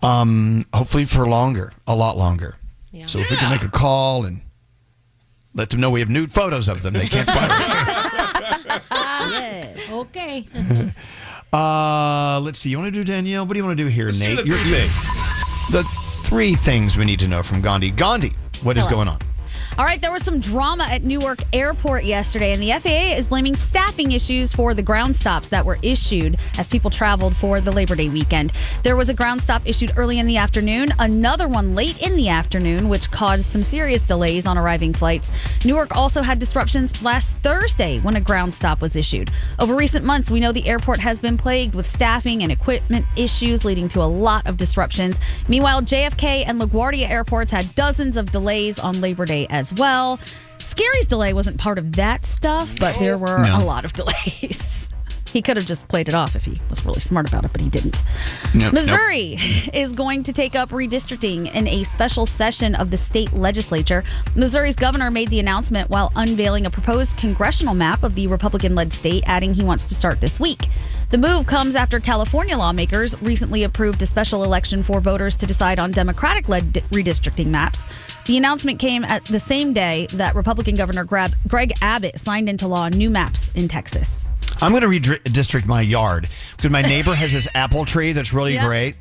Hopefully for longer, a lot longer. Yeah. So if we can make a call and let them know we have nude photos of them, they can't find us. Yes. Okay. Let's see. You want to do Danielle? What do you want to do here, Let's Nate? do the 3 things. The 3 things we need to know from Gandhi. Gandhi, what is going on? All right, there was some drama at Newark Airport yesterday, and the FAA is blaming staffing issues for the ground stops that were issued as people traveled for the Labor Day weekend. There was a ground stop issued early in the afternoon, another one late in the afternoon, which caused some serious delays on arriving flights. Newark also had disruptions last Thursday when a ground stop was issued. Over recent months, we know the airport has been plagued with staffing and equipment issues, leading to a lot of disruptions. Meanwhile, JFK and LaGuardia airports had dozens of delays on Labor Day as well. Scary's delay wasn't part of that stuff, but there were a lot of delays. He could have just played it off if he was really smart about it, but he didn't. Missouri is going to take up redistricting in a special session of the state legislature. Missouri's governor made the announcement while unveiling a proposed congressional map of the Republican-led state, adding he wants to start this week. The move comes after California lawmakers recently approved a special election for voters to decide on Democratic-led redistricting maps. The announcement came at the same day that Republican Governor Greg Abbott signed into law new maps in Texas. I'm going to redistrict my yard because my neighbor has this apple tree that's really great.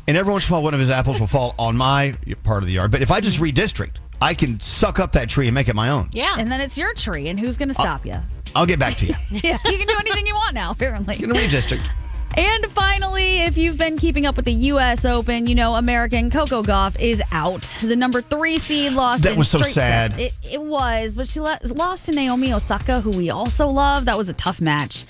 And every once in a while, one of his apples will fall on my part of the yard. But if I just redistrict, I can suck up that tree and make it my own. Yeah. And then it's your tree, and who's going to stop you? I'll get back to you. Yeah, you can do anything you want now, apparently. You're going to redistrict. And finally, if you've been keeping up with the U.S. Open, you know American Coco Gauff is out. The number 3 seed lost. That in was so straight sad. sets. It was, but she lost to Naomi Osaka, who we also love. That was a tough match.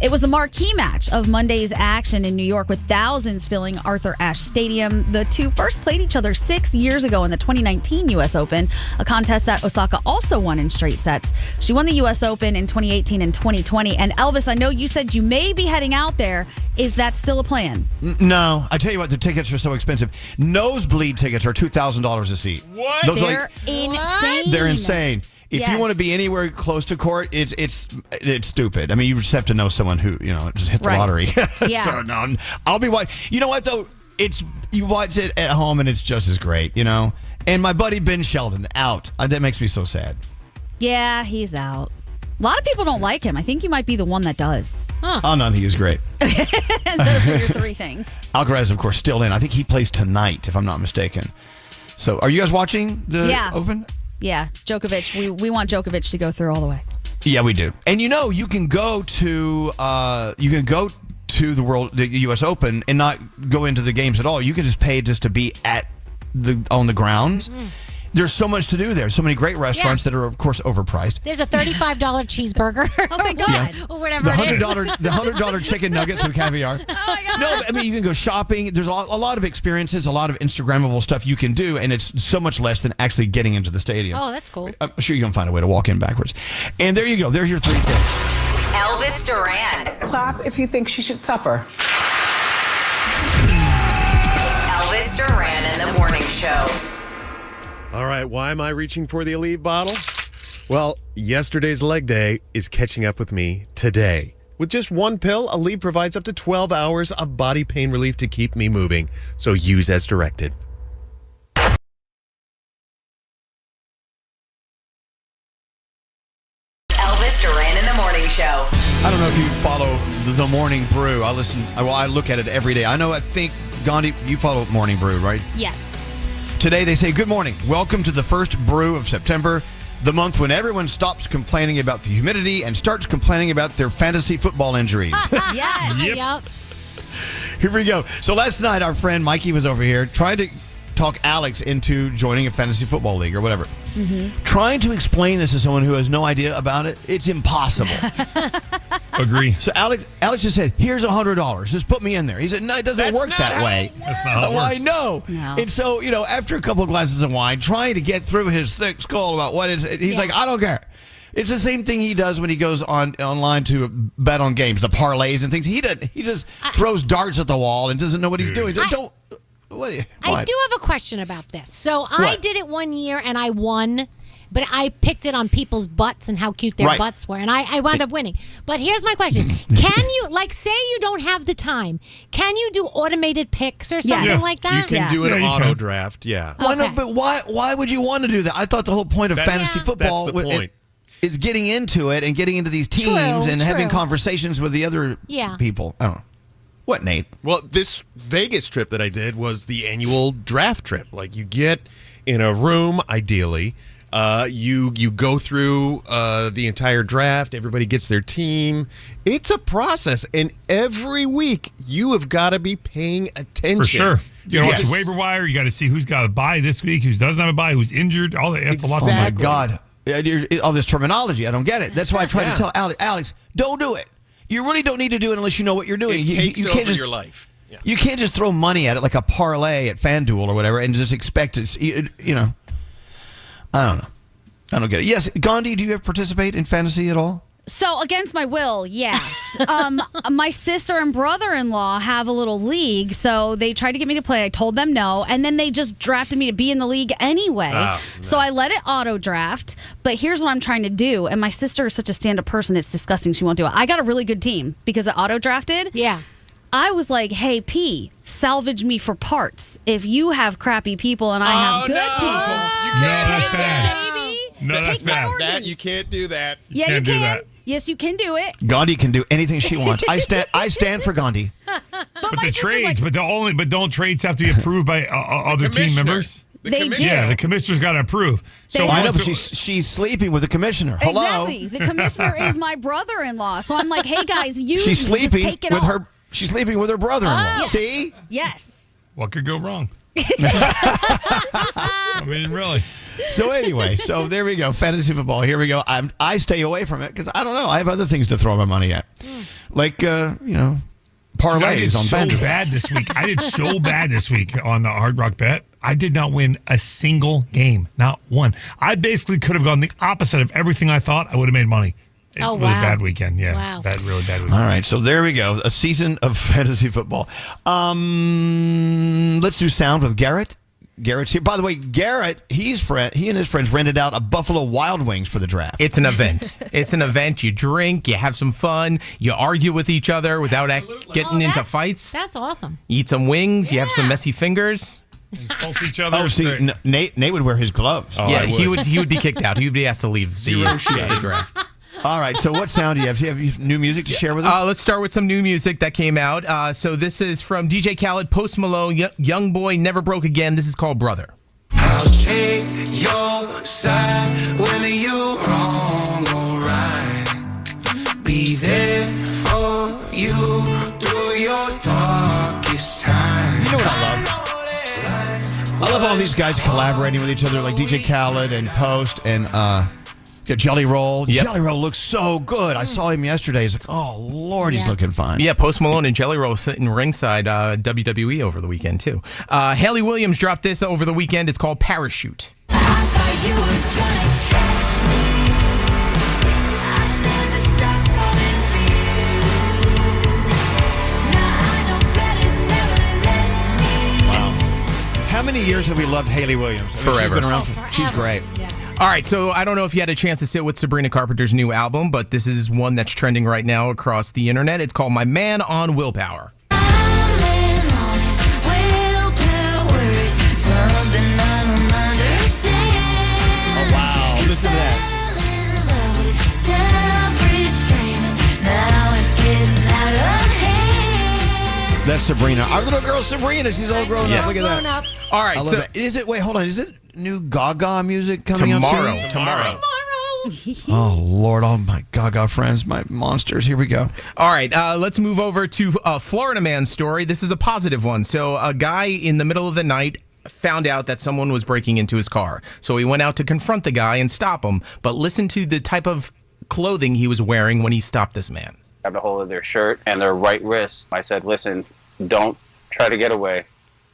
It was the marquee match of Monday's action in New York with thousands filling Arthur Ashe Stadium. The two first played each other 6 years ago in the 2019 U.S. Open, a contest that Osaka also won in straight sets. She won the U.S. Open in 2018 and 2020. And Elvis, I know you said you may be heading out there. Is that still a plan? No. I tell you what, the tickets are so expensive. Nosebleed tickets are $2,000 a seat. What? They're insane. They're insane. If you want to be anywhere close to court, it's stupid. I mean, you just have to know someone who just hit the lottery. Yeah. So no, I'll be watching. You know what though? You watch it at home and it's just as great. And my buddy Ben Sheldon out. That makes me so sad. Yeah, he's out. A lot of people don't like him. I think you might be the one that does. Oh no, I think he's great. Those are your three things. Alcaraz, of course, still in. I think he plays tonight, if I'm not mistaken. So, are you guys watching the Open? Yeah, Djokovic. We want Djokovic to go through all the way. Yeah, we do. And you can go to the U.S. Open and not go into the games at all. You can just pay just to be on the grounds. Mm-hmm. There's so much to do there. So many great restaurants that are, of course, overpriced. There's a $35 cheeseburger. Oh my God! Yeah. Or whatever. The $100 chicken nuggets with caviar. Oh my God! No, I mean you can go shopping. There's a lot of experiences, a lot of Instagrammable stuff you can do, and it's so much less than actually getting into the stadium. Oh, that's cool. I'm sure you can find a way to walk in backwards. And there you go. There's your 3 things. Elvis Duran. Clap if you think she should suffer. Elvis Duran in the morning show. All right, why am I reaching for the Aleve bottle? Well, yesterday's leg day is catching up with me today. With just one pill, Aleve provides up to 12 hours of body pain relief to keep me moving. So use as directed. Elvis Duran in the morning show. I don't know if you follow the Morning Brew. I look at it every day. I think, Gandhi, you follow Morning Brew, right? Yes. Today they say, good morning. Welcome to the first brew of September, the month when everyone stops complaining about the humidity and starts complaining about their fantasy football injuries. Yes. Yep. Here we go. So last night, our friend Mikey was over here trying to talk Alex into joining a fantasy football league or whatever. Mm-hmm. Trying to explain this to someone who has no idea about it, it's impossible. Agree. So Alex just said, here's $100. Just put me in there. He said, no, it doesn't work that way. That's not how it works. I know. No. And so, after a couple of glasses of wine, trying to get through his thick skull about what it is, he's like, I don't care. It's the same thing he does when he goes online to bet on games, the parlays and things. He just throws darts at the wall and doesn't know what he's doing. So I do have a question about this. So I did it one year and I won. But I picked it on people's butts and how cute their butts were, and I wound up winning. But here's my question. Can you, say you don't have the time, can you do automated picks or something like that? You can do an auto draft, Why not? But why would you want to do that? I thought the whole point of fantasy football that's the point. Is getting into it and getting into these teams and having conversations with the other people. I don't know. What, Nate? Well, this Vegas trip that I did was the annual draft trip. Like, you get in a room, ideally. You go through the entire draft. Everybody gets their team. It's a process, and every week you have got to be paying attention. For sure. You got to watch the waiver wire. You got to see who's got a bye this week, who doesn't have a bye, who's injured. All that. That's a lot. Oh my God! All this terminology, I don't get it. That's why I try to tell Alex, don't do it. You really don't need to do it unless you know what you're doing. It takes you can't over your life. Yeah. You can't just throw money at it like a parlay at FanDuel or whatever and just expect it. I don't know. I don't get it. Yes, Gandhi, do you ever participate in fantasy at all? So, against my will, yes. My sister and brother-in-law have a little league, so they tried to get me to play. I told them no, and then they just drafted me to be in the league anyway. Oh, no. So I let it auto-draft, but here's what I'm trying to do, and my sister is such a stand-up person, it's disgusting. She won't do it. I got a really good team because it auto-drafted. Yeah. I was like, hey, P, salvage me for parts. If you have crappy people and I have good people, that's bad. Baby. No, that's bad. That you can't do that. Yeah, you can. Yes, you can do it. Gandhi can do anything she wants. I stand for Gandhi. But the trades, but don't trades have to be approved by other team members? They do. Yeah, the commissioner's got to approve. So I know, but she's sleeping with the commissioner. Hello. Exactly. The commissioner is my brother-in-law. So I'm like, hey guys, you she's sleeping just take it with off. her. She's sleeping with her brother-in-law. Yes. See? Yes. What could go wrong? I mean, really. So anyway, there we go. Fantasy football. Here we go. I stay away from it because I don't know. I have other things to throw my money at, like parlays on FanDuel. I did so bad this week on the Hard Rock Bet. I did not win a single game, not one. I basically could have gone the opposite of everything I thought. I would have made money. It was a bad weekend. Yeah, wow. Really bad weekend. All right, so there we go. A season of fantasy football. Let's do sound with Garrett. Garrett's here. By the way, Garrett, he and his friends rented out a Buffalo Wild Wings for the draft. It's an event. It's an event. You drink, you have some fun, you argue with each other without getting into fights. That's awesome. You eat some wings, you have some messy fingers. Both each other. Oh, see, Nate would wear his gloves. Oh, yeah, he would be kicked out. He would be asked to leave the draft. All right, so what sound do you have? Do you have new music to share with us? Let's start with some new music that came out. So this is from DJ Khaled, Post Malone, Young Boy, Never Broke Again. This is called Brother. I'll take your side, whether you're wrong or right. Be there for you through your darkest time. You know what I love? I love all these guys collaborating with each other, like DJ Khaled and Post and Jelly Roll. Yep. Jelly Roll looks so good. I saw him yesterday. He's like, oh, Lord, he's looking fine. Yeah, Post Malone and Jelly Roll sitting ringside WWE over the weekend, too. Haley Williams dropped this over the weekend. It's called Parachute. How many years have we loved Haley Williams? Forever. She's been around. She's great. All right, so I don't know if you had a chance to sit with Sabrina Carpenter's new album, but this is one that's trending right now across the internet. It's called My Man on Willpower. Oh, wow. Listen to that. That's Sabrina. Our little girl Sabrina. She's all grown up. Look at that. All right. So is it? Wait, hold on. Is it new Gaga music coming up soon? Tomorrow. Oh Lord! Oh my Gaga friends, my monsters. Here we go. All right. Let's move over to Florida man's story. This is a positive one. So a guy in the middle of the night found out that someone was breaking into his car. So he went out to confront the guy and stop him. But listen to the type of clothing he was wearing when he stopped this man. Grabbed a hold of their shirt and their right wrist. I said, listen, don't try to get away.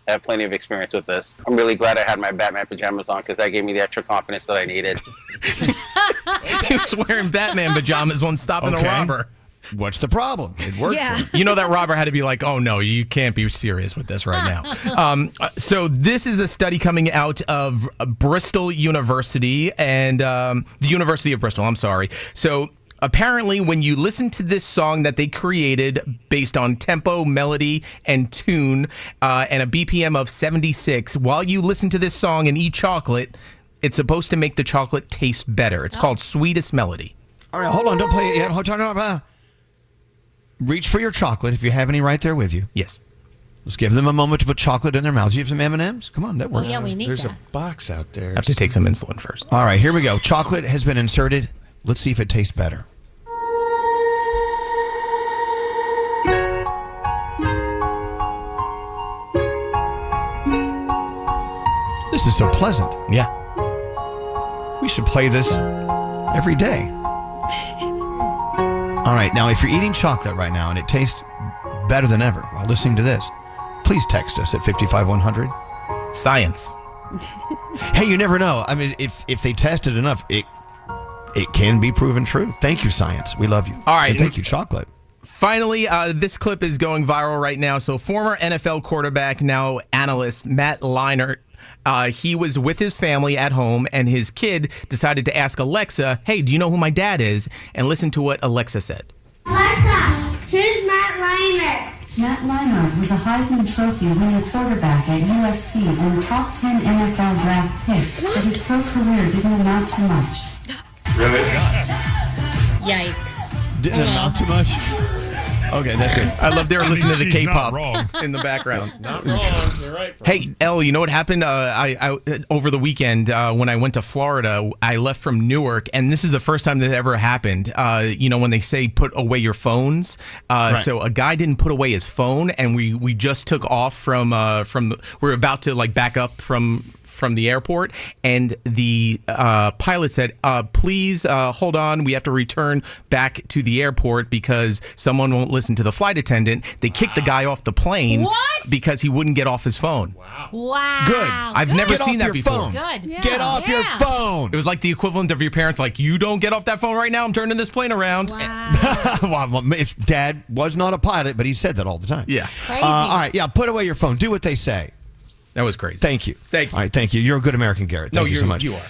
I have plenty of experience with this. I'm really glad I had my Batman pajamas on because that gave me the extra confidence that I needed. He was wearing Batman pajamas when stopping a robber. What's the problem? It worked. Yeah. You know that robber had to be like, oh, no, you can't be serious with this right now. So this is a study coming out of Bristol University and the University of Bristol. I'm sorry. So apparently, when you listen to this song that they created based on tempo, melody, and tune, and a BPM of 76, while you listen to this song and eat chocolate, it's supposed to make the chocolate taste better. It's called Sweetest Melody. All right, hold on. Don't play it yet. Hold on. Reach for your chocolate if you have any right there with you. Yes. Let's give them a moment to put chocolate in their mouths. You have some M&Ms? Come on, that works. Oh, yeah, we need There's that. a box out there. I have to take some insulin first. All right, here we go. Chocolate has been inserted. Let's see if it tastes better. This is so pleasant. Yeah. We should play this every day. All right, now if you're eating chocolate right now and it tastes better than ever while listening to this, please text us at 55100. Science. Hey, you never know. I mean, if they tested enough, it can be proven true. Thank you, science. We love you. All right. And thank you, chocolate. Finally, this clip is going viral right now. So former NFL quarterback, now analyst, Matt Leinart, he was with his family at home, and his kid decided to ask Alexa, hey, do you know who my dad is? And listen to what Alexa said. Alexa, who's Matt Leinart? Matt Leinart was a Heisman Trophy winning quarterback at USC and a top 10 NFL draft pick, but his pro career didn't amount to much. Really? Yikes. Didn't amount to much? Okay, that's good. I love they're listening to the She's K-pop not wrong. in the background. Not wrong. You're right. Hey, Elle, you know what happened? I over the weekend when I went to Florida, I left from Newark, and this is the first time that ever happened. You know, when they say put away your phones. Right. So a guy didn't put away his phone, and we just took off from we're about to like back up from the airport, and the pilot said, please hold on, we have to return back to the airport because someone won't listen to the flight attendant. They kicked the guy off the plane because he wouldn't get off his phone. Wow. Good. I've never seen that before. Phone. Good. Yeah. Get off your phone. It was like the equivalent of your parents like, you don't get off that phone right now, I'm turning this plane around. Wow. Well, if Dad was not a pilot, but he said that all the time. Yeah. Crazy. All right, yeah, put away your phone. Do what they say. That was crazy. Thank you. Thank you. All right, thank you. You're a good American, Garrett. Thank you so much. You are.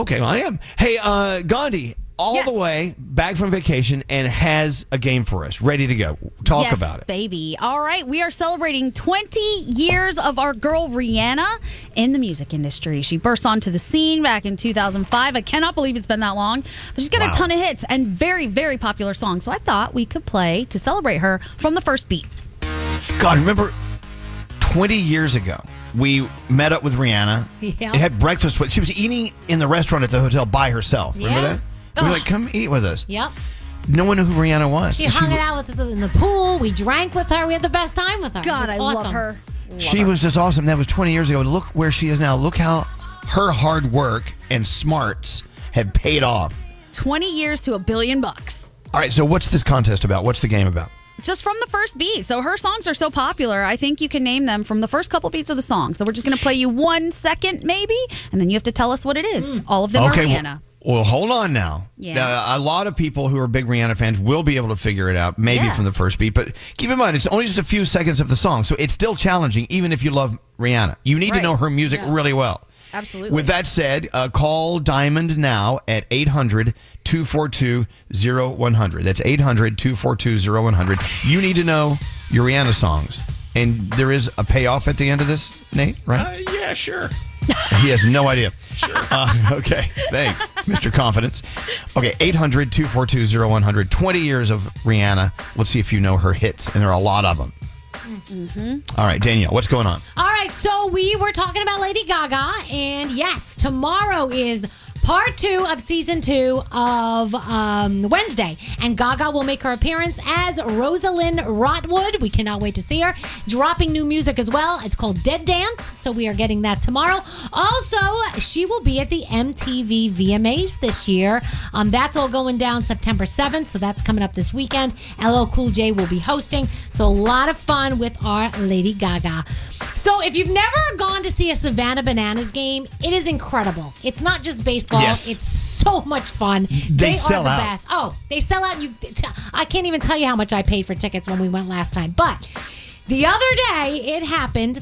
Okay, well, I am. Hey, Gandhi, all the way back from vacation and has a game for us, ready to go. Talk about it. Baby. All right, we are celebrating 20 years of our girl Rihanna in the music industry. She burst onto the scene back in 2005. I cannot believe it's been that long, but she's got a ton of hits and very, very popular songs. So I thought we could play to celebrate her from the first beat. God, remember 20 years ago, we met up with Rihanna Yeah. and had breakfast with. She was eating in the restaurant at the hotel by herself. Remember Yeah. that? We were like, come eat with us. Yep. No one knew who Rihanna was. She hung it out with us in the pool. We drank with her. We had the best time with her. God, It was I love her. She was just awesome. That was 20 years ago. Look where she is now. Look how her hard work and smarts have paid off. 20 years to $1 billion. All right, so what's this contest about? What's the game about? Just from the first beat. So her songs are so popular, I think you can name them from the first couple beats of the song. So we're just going to play you 1 second, maybe, and then you have to tell us what it is. All of them are Rihanna. Well, hold on now. Yeah. A lot of people who are big Rihanna fans will be able to figure it out, maybe from the first beat. But keep in mind, it's only just a few seconds of the song, so it's still challenging, even if you love Rihanna. You need to know her music really well. Absolutely. With that said, call Diamond now at 800-242-0100. That's 800-242-0100. You need to know your Rihanna songs. And there is a payoff at the end of this, Nate, right? Yeah, sure. He has no idea. Sure. Okay, thanks, Mr. Confidence. Okay, 800-242-0100. 20 years of Rihanna. Let's see if you know her hits, and there are a lot of them. All right, Danielle, what's going on? All right, so we were talking about Lady Gaga, and yes, tomorrow is part 2 of season 2 of Wednesday, and Gaga will make her appearance as Rosalind Rotwood. We cannot wait to see her. Dropping new music as well. It's called Dead Dance, so we are getting that tomorrow. Also, she will be at the MTV VMAs this year. That's all going down September 7th, so that's coming up this weekend. LL Cool J will be hosting, so a lot of fun with our Lady Gaga. So if you've never gone to see a Savannah Bananas game, it is incredible. It's not just baseball. Yes. It's so much fun. They are sell the out. best. Oh, they sell out. I can't even tell you how much I paid for tickets when we went last time. But the other day, it happened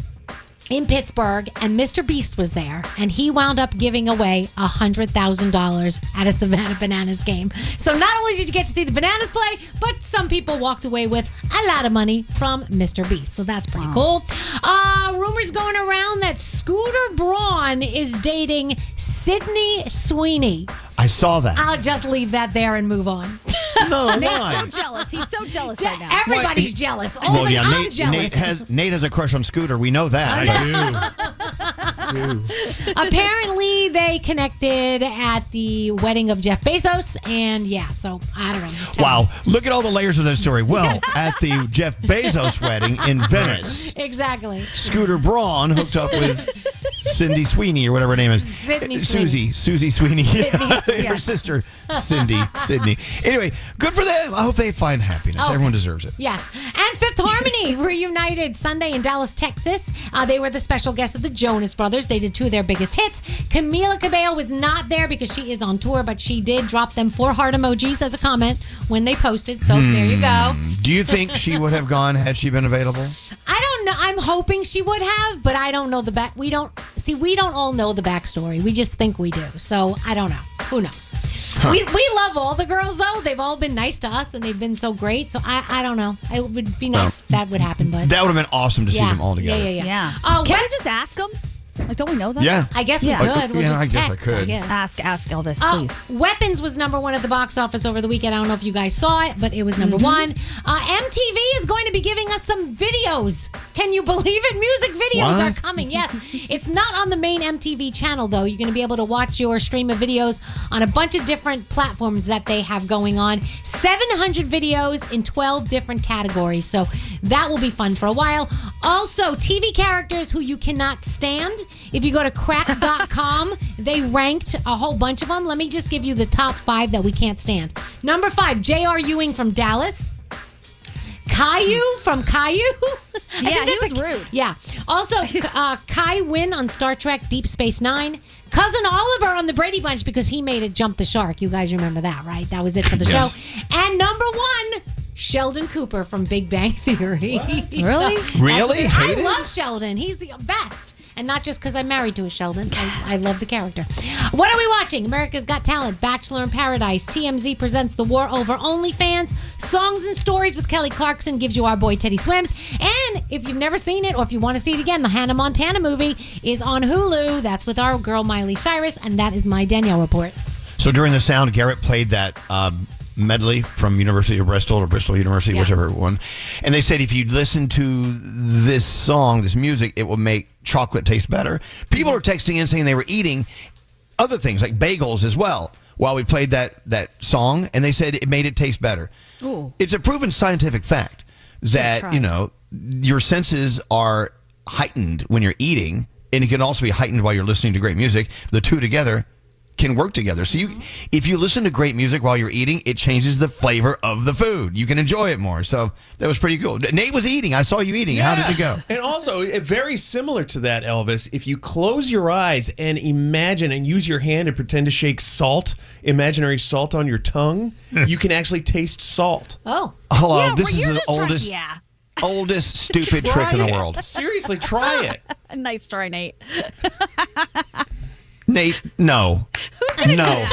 in Pittsburgh, and Mr. Beast was there, and he wound up giving away $100,000 at a Savannah Bananas game. So not only did you get to see the Bananas play, but some people walked away with a lot of money from Mr. Beast. So that's pretty cool. Rumors going around that Scooter Braun is dating Sydney Sweeney. I saw that. I'll just leave that there and move on. No, Nate's why? so jealous. He's so jealous right now. Everybody's jealous. I'm jealous. Nate has a crush on Scooter. We know that. I do. Apparently, they connected at the wedding of Jeff Bezos, and so I don't know. Wow, look at all the layers of this story. Well, at the Jeff Bezos wedding in Venice, Exactly. Scooter Braun hooked up with Cindy Sweeney or whatever her name is. Sydney Susie Sweeney. Sydney, Her sister, Sydney. Anyway, good for them. I hope they find happiness. Okay. Everyone deserves it. Yes. And Fifth Harmony reunited Sunday in Dallas, Texas. They were the special guests of the Jonas Brothers. They did 2 of their biggest hits. Camila Cabello was not there because she is on tour, but she did drop them 4 heart emojis as a comment when they posted. So there you go. Do you think she would have gone had she been available? I don't know. I'm hoping she would have, but I don't know the back. We don't all know the backstory. We just think we do. So I don't know. Who knows? We love all the girls though. They've all been nice to us and they've been so great. So I don't know. It would be nice if that would happen, but That would have been awesome to see them all together. Yeah. Can I just ask him? Like, don't we know that? Yeah. I guess we could. We'll just I guess text, I could. Ask Elvis, please. Weapons was number 1 at the box office over the weekend. I don't know if you guys saw it, but it was number 1. MTV is going to be giving us some videos. Can you believe it? Music videos are coming. Yes. It's not on the main MTV channel, though. You're going to be able to watch your stream of videos on a bunch of different platforms that they have going on. 700 videos in 12 different categories. So that will be fun for a while. Also, TV characters who you cannot stand. If you go to crack.com, they ranked a whole bunch of them. Let me just give you the top 5 that we can't stand. Number 5, J.R. Ewing from Dallas. Caillou from Caillou. Yeah, he was rude. Yeah. Also, Kai Wynn on Star Trek Deep Space Nine. Cousin Oliver on the Brady Bunch because he made it jump the shark. You guys remember that, right? That was it for the show. And number 1, Sheldon Cooper from Big Bang Theory. Really? Really? I Hate it? love Sheldon. He's the best. And not just because I'm married to a Sheldon. I love the character. What are we watching? America's Got Talent, Bachelor in Paradise, TMZ presents The War Over OnlyFans, Songs and Stories with Kelly Clarkson gives you Our Boy Teddy Swims. And if you've never seen it or if you want to see it again, the Hannah Montana movie is on Hulu. That's with our girl Miley Cyrus. And that is my Danielle report. So during the sound, Garrett played that medley from University of Bristol or Bristol University, whichever one. And they said if you listen to this song, this music, it will make chocolate taste better. People are texting in saying they were eating other things like bagels as well while we played that song, and they said it made it taste better. Ooh. It's a proven scientific fact that, your senses are heightened when you're eating, and it can also be heightened while you're listening to great music. The two together can work together. So if you listen to great music while you're eating, it changes the flavor of the food. You can enjoy it more. So that was pretty cool. Nate was eating. I saw you eating. How did it go? And also, very similar to that, Elvis, if you close your eyes and imagine and use your hand and pretend to shake salt, imaginary salt on your tongue, you can actually taste salt. Oh. Hello, this is the oldest stupid trick in the world. Seriously, try it. Nice try, Nate. Nate, no. No.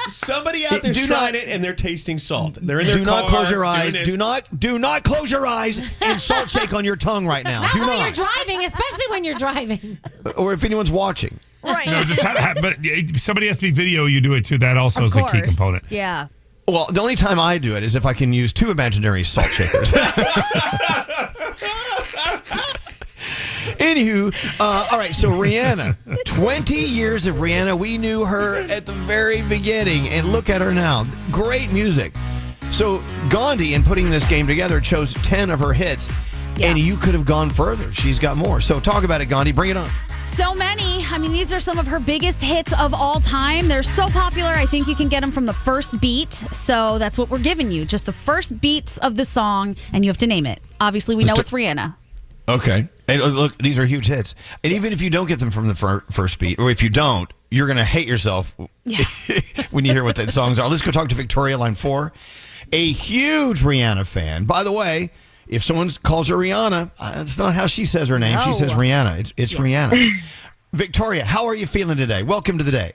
Somebody out there's trying it and they're tasting salt. They're in their Do car. not close your eyes. doing this. Do not close your eyes and salt shake on your tongue right now. Not Do when not. you're driving, especially when you're driving. Or if anyone's watching. Right. No, just but somebody has to be video. You do it too. That also is a key component. Yeah. Well, the only time I do it is if I can use two imaginary salt shakers. Anywho, all right, so Rihanna, 20 years of Rihanna. We knew her at the very beginning, and look at her now. Great music. So Gandhi, in putting this game together, chose 10 of her hits, and you could have gone further. She's got more. So talk about it, Gandhi. Bring it on. So many. I mean, these are some of her biggest hits of all time. They're so popular, I think you can get them from the first beat. So that's what we're giving you. Just the first beats of the song, and you have to name it. Obviously, we know it's Rihanna. Okay. And look, these are huge hits. And even if you don't get them from the first beat, or if you don't, you're going to hate yourself when you hear what the songs are. Let's go talk to Victoria, line 4. A huge Rihanna fan. By the way, if someone calls her Rihanna, that's not how she says her name. No. She says Rihanna. It's Rihanna. Victoria, how are you feeling today? Welcome to the day.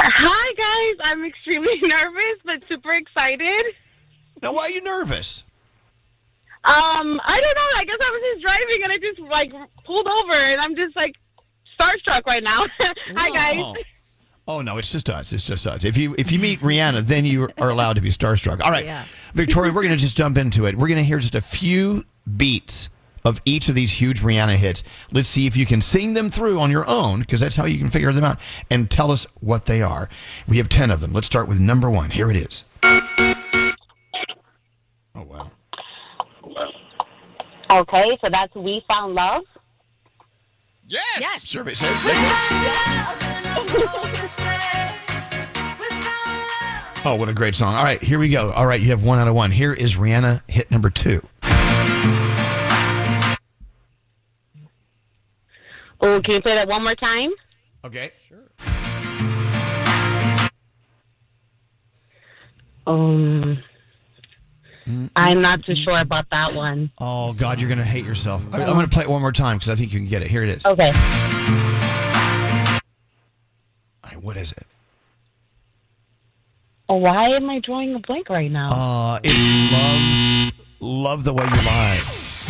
Hi, guys. I'm extremely nervous, but super excited. Now, why are you nervous? I don't know. I guess I was just driving and I just pulled over and I'm just starstruck right now. Hi, guys. Oh no, it's just us. It's just us. If you meet Rihanna, then you are allowed to be starstruck. All right, Victoria, we're going to just jump into it. We're going to hear just a few beats of each of these huge Rihanna hits. Let's see if you can sing them through on your own, because that's how you can figure them out, and tell us what they are. We have 10 of them. Let's start with number 1. Here it is. Oh wow. Okay, so that's We Found Love. Yes. Survey says. Oh, what a great song. All right, here we go. All right, you have 1 out of 1. Here is Rihanna hit number 2. Oh, can you play that one more time? Okay. Sure. I'm not too sure about that one. Oh, God, you're going to hate yourself. I'm going to play it one more time because I think you can get it. Here it is. Okay. All right, what is it? Oh, why am I drawing a blank right now? It's Love the Way You Lie.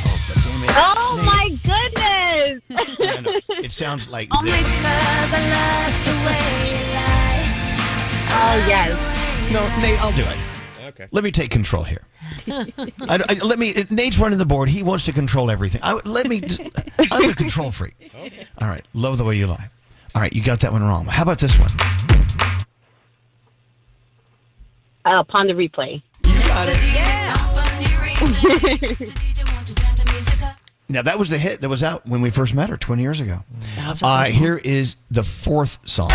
Oh, but damn it. Oh, my goodness. I know. It sounds like Oh, this. my Oh, yes. No, Nate, I'll do it. Okay. Let me take control here. Nate's running the board. He wants to control everything. I'm a control freak. Okay. All right. Love the Way You Lie. All right. You got that one wrong. How about this one? Upon the Replay. You got it. Now, that was the hit that was out when we first met her 20 years ago. Here is the 4th song.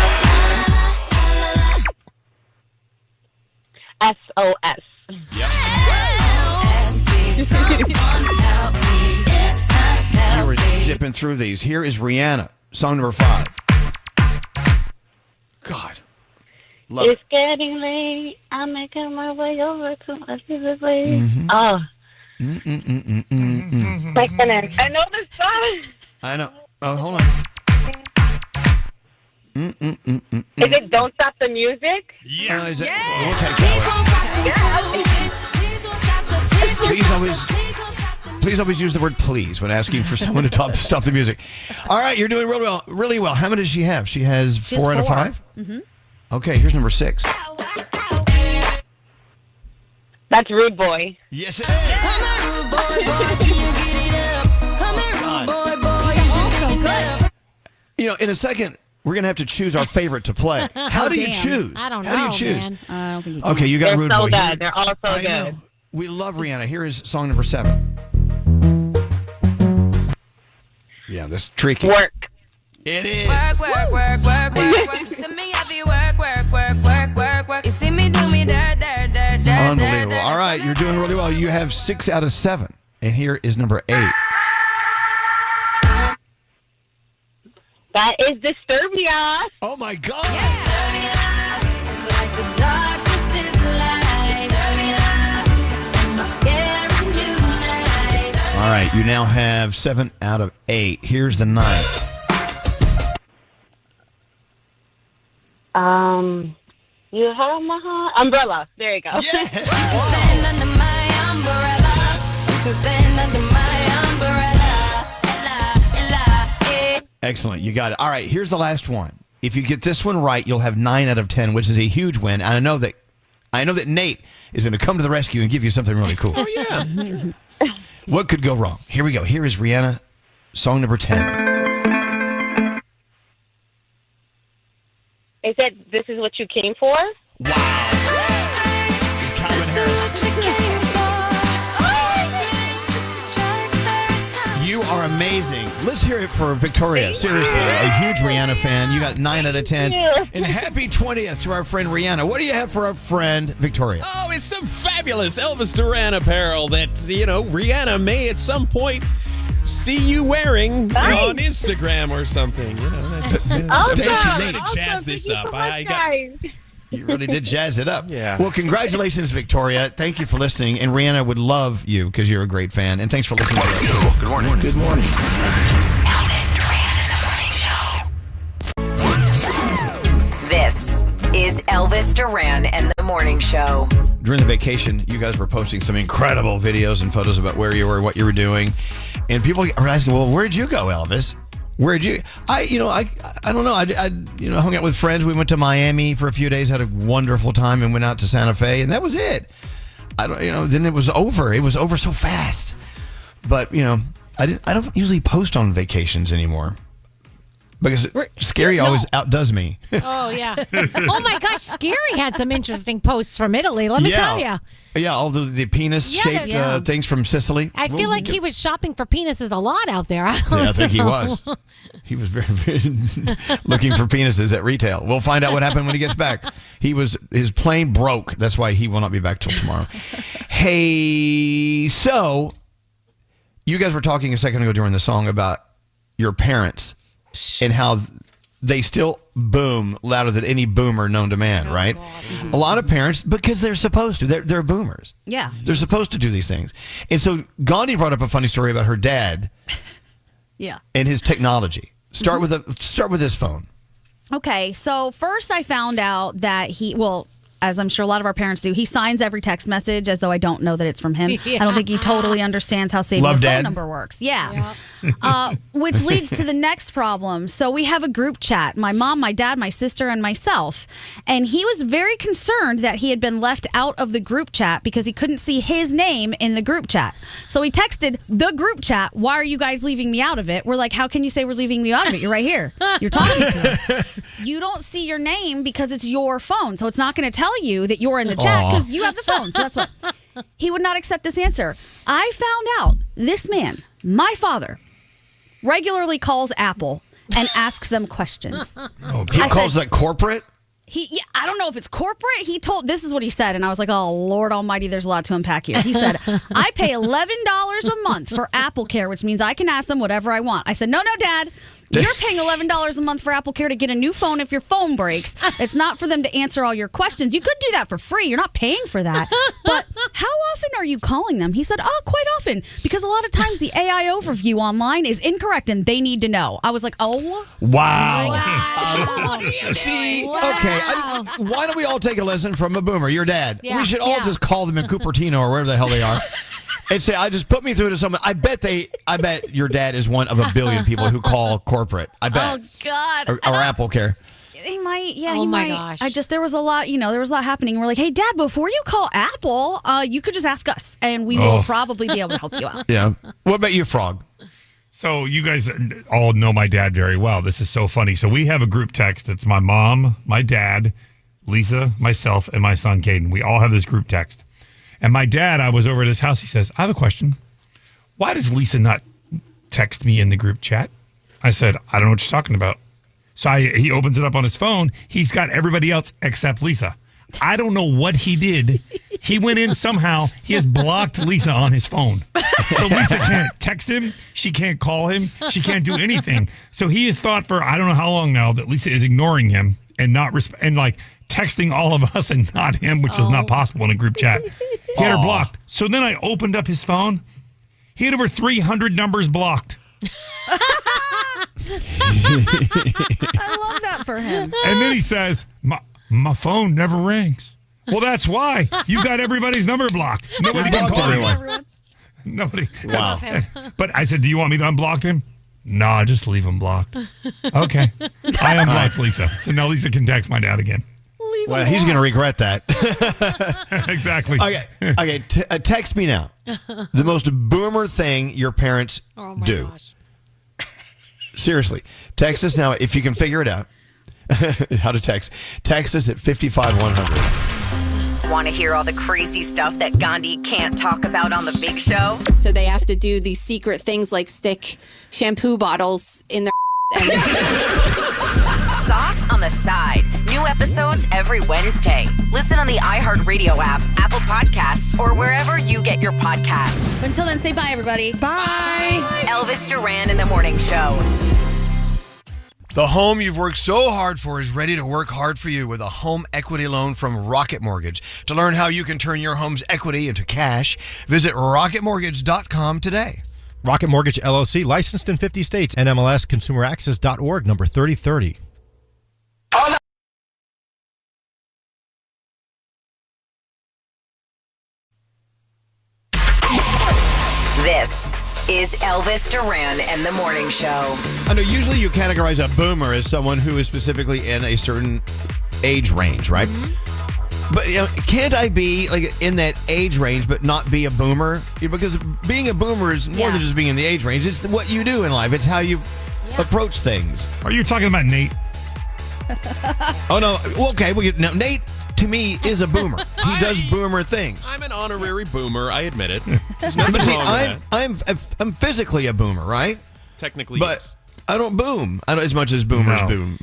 SOS. You were zipping through these. Here is Rihanna, song number 5. God. Love It's getting late. I'm making my way over to my favorite place. Oh. My goodness. I know this song. I know. Oh, hold on. Is it Don't Stop the Music? Yes. We'll take that one. Please always use the word please when asking for someone to stop the music. All right, you're doing really well. How many does she have? She has 4 out of 5? Mm-hmm. Okay, here's number 6. That's Rude Boy. Yes, it is. Come here, rude boy, can you get it up? Come here, rude boy, you should dig it up. You know, in a second, we're going to have to choose our favorite to play. How do you choose? I don't How know, do you choose? man. I don't think you can. Okay, you got They're Rude so Boy. good. They're all so I good. know. We love Rihanna. Here is song number 7. Yeah, that's tricky. Work. It is. Work. See me heavy work. You see me do me dirt. Unbelievable. All right, you're doing really well. You have 6 out of 7. And here is number 8. That is Disturbia. Oh, my God. All right, you now have 7 out of 8. Here's the 9th. You have my heart. Umbrella. There you go. Stand under my umbrella. You can stand under my umbrella. Excellent. You got it. All right, here's the last one. If you get this one right, you'll have 9 out of 10, which is a huge win. And I know that Nate is going to come to the rescue and give you something really cool. Oh, yeah. What could go wrong? Here we go. Here is Rihanna, song number 10. Is that This Is What You Came For? You are amazing. Let's hear it for Victoria. Seriously, a huge Rihanna fan. You got 9 out of 10. And happy 20th to our friend Rihanna. What do you have for our friend Victoria? Oh, it's some fabulous Elvis Duran apparel that, Rihanna may at some point see you wearing on Instagram or something. That's Awesome. Thank you, Awesome. Jazz this Thank you up. so much, guys. You really did jazz it up. Yeah. Well, congratulations, Victoria. Thank you for listening. And Rihanna would love you because you're a great fan. And thanks for listening to us. Good morning. Good morning. Elvis Duran in the Morning Show. This is Elvis Duran and the Morning Show. During the vacation, you guys were posting some incredible videos and photos about where you were, what you were doing. And people are asking, well, where'd you go, Elvis? Where'd you? I don't know. I hung out with friends. We went to Miami for a few days, had a wonderful time, and went out to Santa Fe, and that was it. Then it was over. It was over so fast. But I don't usually post on vacations anymore because Scary always outdoes me. Oh, yeah. Oh, my gosh. Scary had some interesting posts from Italy. Let me tell you. Yeah, all the penis-shaped things from Sicily. I feel like he was shopping for penises a lot out there. I think he was. He was very, very looking for penises at retail. We'll find out what happened when he gets back. His plane broke. That's why he will not be back till tomorrow. Hey, so you guys were talking a second ago during the song about your parents and how they still boom louder than any boomer known to man, right? A lot of parents, because they're supposed to. They're boomers. Yeah. They're supposed to do these things. And so Gandhi brought up a funny story about her dad Yeah. and his technology. Start with his phone. Okay, so first I found out that as I'm sure a lot of our parents do, he signs every text message as though I don't know that it's from him. I don't think he totally understands how saving a phone number works. Yeah. Which leads to the next problem. So we have a group chat, my mom, my dad, my sister, and myself. And he was very concerned that he had been left out of the group chat because he couldn't see his name in the group chat. So he texted the group chat, why are you guys leaving me out of it? We're like, how can you say we're leaving you out of it? You're right here. You're talking to us. You don't see your name because it's your phone. So it's not going to tell you that you're in the chat because you have the phone. So that's what. He would not accept this answer. I found out this man, my father, regularly calls Apple and asks them questions. He calls that corporate? I don't know if it's corporate. This is what he said, and I was like, oh, Lord Almighty, there's a lot to unpack here. He said, I pay $11 a month for Apple Care, which means I can ask them whatever I want. I said, no, Dad. You're paying $11 a month for Apple Care to get a new phone if your phone breaks. It's not for them to answer all your questions. You could do that for free. You're not paying for that. But how often are you calling them? He said, quite often. Because a lot of times the AI overview online is incorrect and they need to know. I was like, oh. Wow. See, okay. Why don't we all take a lesson from a boomer, your dad? Yeah, We should all just call them in Cupertino or wherever the hell they are. And say, I just put me through to someone. I bet your dad is one of a billion people who call corporate. I bet. Oh, God. Or Apple Care. He might, Oh, he my might. gosh. There was a lot, there was a lot happening. We're like, hey, Dad, before you call Apple, you could just ask us, and we will probably be able to help you out. Yeah. What about you, Frog? So you guys all know my dad very well. This is so funny. So we have a group text. It's my mom, my dad, Lisa, myself, and my son, Caden. We all have this group text. And my dad, I was over at his house. He says, I have a question. Why does Lisa not text me in the group chat? I said, I don't know what you're talking about. So he opens it up on his phone. He's got everybody else except Lisa. I don't know what he did. He went in somehow. He has blocked Lisa on his phone. So Lisa can't text him. She can't call him. She can't do anything. So he has thought for I don't know how long now that Lisa is ignoring him and not texting all of us and not him, which is not possible in a group chat. He had her blocked. So then I opened up his phone. He had over 300 numbers blocked. I love that for him. And then he says, my phone never rings. Well, that's why. You got everybody's number blocked. Nobody can call everyone. Nobody. Wow. But I said, do you want me to unblock him? No, just leave him blocked. Okay. I unblocked Lisa. So now Lisa can text my dad again. Well, he's going to regret that. Exactly. Okay. Text me now. The most boomer thing your parents do. Gosh. Seriously. Text us now if you can figure it out. How to text. Text us at 55100. Want to hear all the crazy stuff that Gandhi can't talk about on the big show? So they have to do these secret things like stick shampoo bottles in their Sauce on the Side. New episodes every Wednesday. Listen on the iHeartRadio app, Apple Podcasts, or wherever you get your podcasts. Until then, say bye, everybody. Bye. Elvis Duran in the Morning Show. The home you've worked so hard for is ready to work hard for you with a home equity loan from Rocket Mortgage. To learn how you can turn your home's equity into cash, visit rocketmortgage.com today. Rocket Mortgage LLC, licensed in 50 states, NMLS consumeraccess.org, number 3030. This is Elvis Duran and the Morning Show. I know usually you categorize a boomer as someone who is specifically in a certain age range, right? But can't I be in that age range but not be a boomer? Because being a boomer is more than just being in the age range. It's what you do in life. It's how you approach things. Are you talking about Nate? Oh, no. Well, okay. Now, Nate, to me, is a boomer. He does boomer things. I'm an honorary boomer. I admit it. There's But nothing see, wrong with that. I'm physically a boomer, right? Technically, but yes. I don't boom. I don't as much as boomers boom.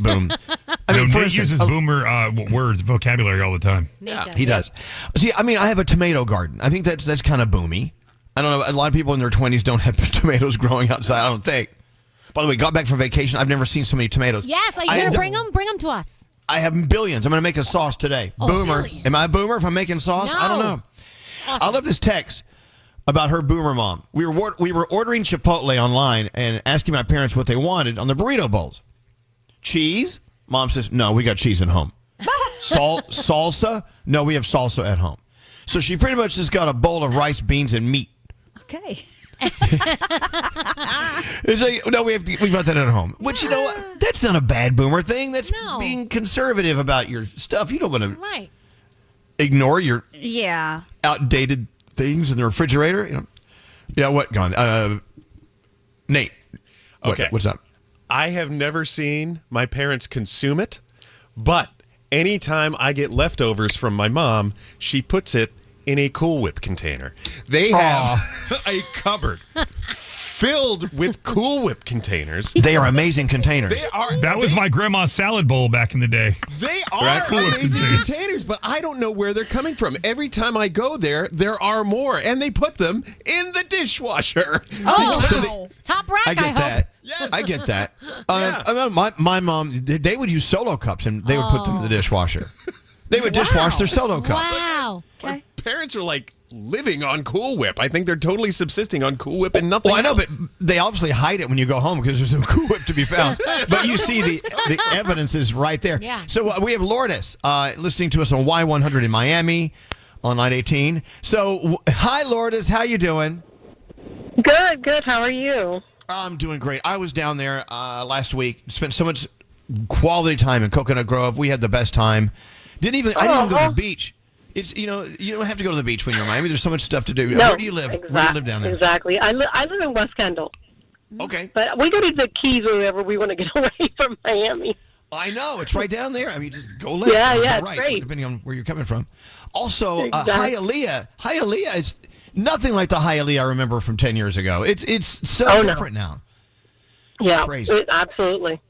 I mean, for Nate instance, uses boomer words, vocabulary all the time. He does. See, I mean, I have a tomato garden. I think that's kind of boomy. I don't know. A lot of people in their 20s don't have tomatoes growing outside, I don't think. By the way, got back from vacation. I've never seen so many tomatoes. Yes, are you going to bring them? Bring them to us. I have billions. I'm going to make a sauce today. Boomer. Billions. Am I a boomer if I'm making sauce? No. I don't know. Awesome. I love this text about her boomer mom. We were ordering Chipotle online and asking my parents what they wanted on the burrito bowls. Cheese? Mom says, no, we got cheese at home. Salsa? No, we have salsa at home. So she pretty much just got a bowl of rice, beans, and meat. Okay. It's like, no, we've got that at home. Which, you know what? That's not a bad boomer thing. That's being conservative about your stuff. You don't want to ignore your outdated things in the refrigerator. You know? Yeah, what, Gone? Nate. Okay. What's up? I have never seen my parents consume it, but anytime I get leftovers from my mom, she puts it in a Cool Whip container. They have a cupboard filled with Cool Whip containers. They are amazing containers. That was my grandma's salad bowl back in the day. They are Cool Whip amazing containers. containers, but I don't know where they're coming from. Every time I go there are more, and they put them in the dishwasher. Oh, So wow. Top rack, I get hope. that. I get that. My mom, they would use Solo cups, and they would put them in the dishwasher. They would dishwash their Solo cups. Wow. My parents are like living on Cool Whip. I think they're totally subsisting on Cool Whip and nothing Well, I know, else. but they obviously hide it when you go home because there's no Cool Whip to be found. But you see the evidence is right there. Yeah. So we have Lourdes listening to us on Y100 in Miami on line 18. So hi, Lourdes. How you doing? Good. How are you? I'm doing great. I was down there last week. Spent so much quality time in Coconut Grove. We had the best time. I didn't even go to the beach. It's you don't have to go to the beach when you're in Miami. There's so much stuff to do. No, Where do you live? Where do you live down there? Exactly. I live in West Kendall. Okay. But we go to the Keys whenever we want to get away from Miami. I know. It's right down there. I mean, just go left. Yeah, or yeah, go it's right, great. depending on where you're coming from. Also, Exactly. Hialeah is nothing like the Hialeah I remember from 10 years ago. It's so Oh, no. different now. Yeah, Crazy. Absolutely.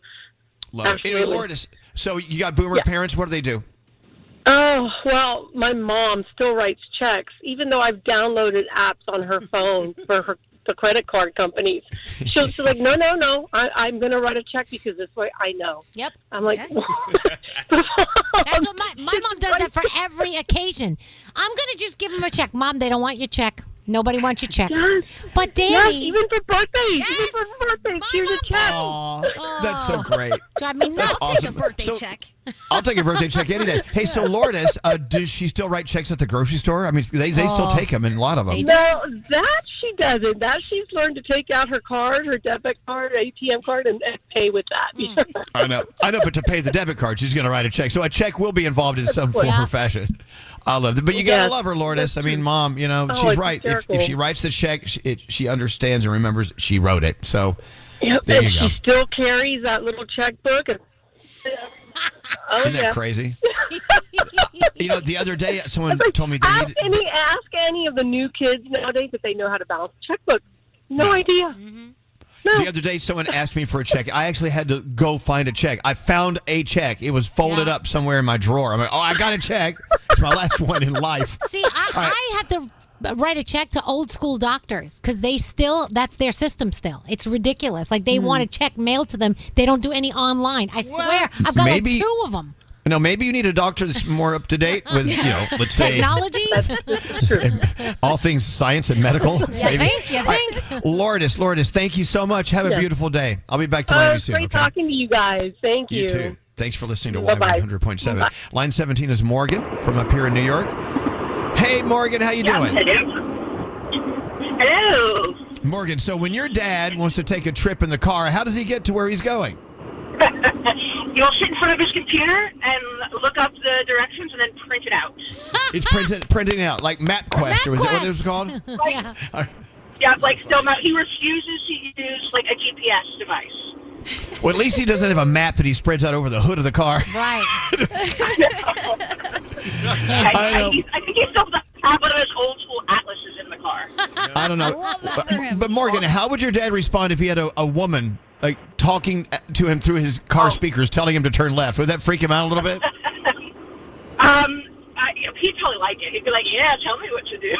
Love it. Anyway, Absolutely. Lourdes, so you got boomer parents. What do they do? Oh, well, my mom still writes checks, even though I've downloaded apps on her phone for the credit card companies. She's like, no, I'm going to write a check because this way I know. Yep. I'm like, That's what my mom does that for every occasion. I'm going to just give them a check. Mom, they don't want your check. Nobody wants your check. Yes. But Danny. Yes, even for birthdays. Yes. Even for birthdays. Here's a check. Aw, that's so great. Drive me nuts. That's awesome. Birthday So- check. I'll take a birthday check any day. Hey, so Lourdes, does she still write checks at the grocery store? I mean, they still take them, and a lot of them. No, that she doesn't. That she's learned to take out her card, her debit card, ATM card, and pay with that. I know, but to pay the debit card, she's going to write a check. So a check will be involved in some form or fashion. I love it. But you got to Yes. love her, Lourdes. I mean, Mom, she's it's right. If hysterical. she writes the check, she understands and remembers she wrote it. So Yep, there and you go. she still carries that little checkbook. And, Isn't that crazy? The other day, someone told me they ask needed... any of the new kids nowadays if they know how to balance a checkbook. No idea. The other day, someone asked me for a check. I actually had to go find a check. I found a check. It was folded up somewhere in my drawer. I'm like, I got a check. It's my last one in life. See, I have to write a check to old school doctors because that's their system still. It's ridiculous. Like they want a check mailed to them. They don't do any online. I swear. I've got like 2 of them. No, maybe you need a doctor that's more up to date with, let's say, Technology? all things science and medical. You think? All right. Lourdes, thank you so much. Have a Yes. beautiful day. I'll be back to Miami It's soon. great Okay. talking to you guys. Thank you. You too. Thanks for listening to Bye-bye. Y100.7. Bye. Line 17 is Morgan from up here in New York. Hey, Morgan, how you doing? Hello. Morgan, so when your dad wants to take a trip in the car, how does he get to where he's going? You'll sit in front of his computer and look up the directions and then print it out. It's printing out, like MapQuest, or is that what it was called? Yeah. Yeah, like still not. He refuses to use like a GPS device. Well, at least he doesn't have a map that he spreads out over the hood of the car. Right. I know. I think he still have one of his old school atlases in the car. I don't know. But Morgan, how would your dad respond if he had a woman like talking to him through his car speakers, telling him to turn left? Would that freak him out a little bit? He'd probably like it. He'd be like, "Yeah, tell me what to do."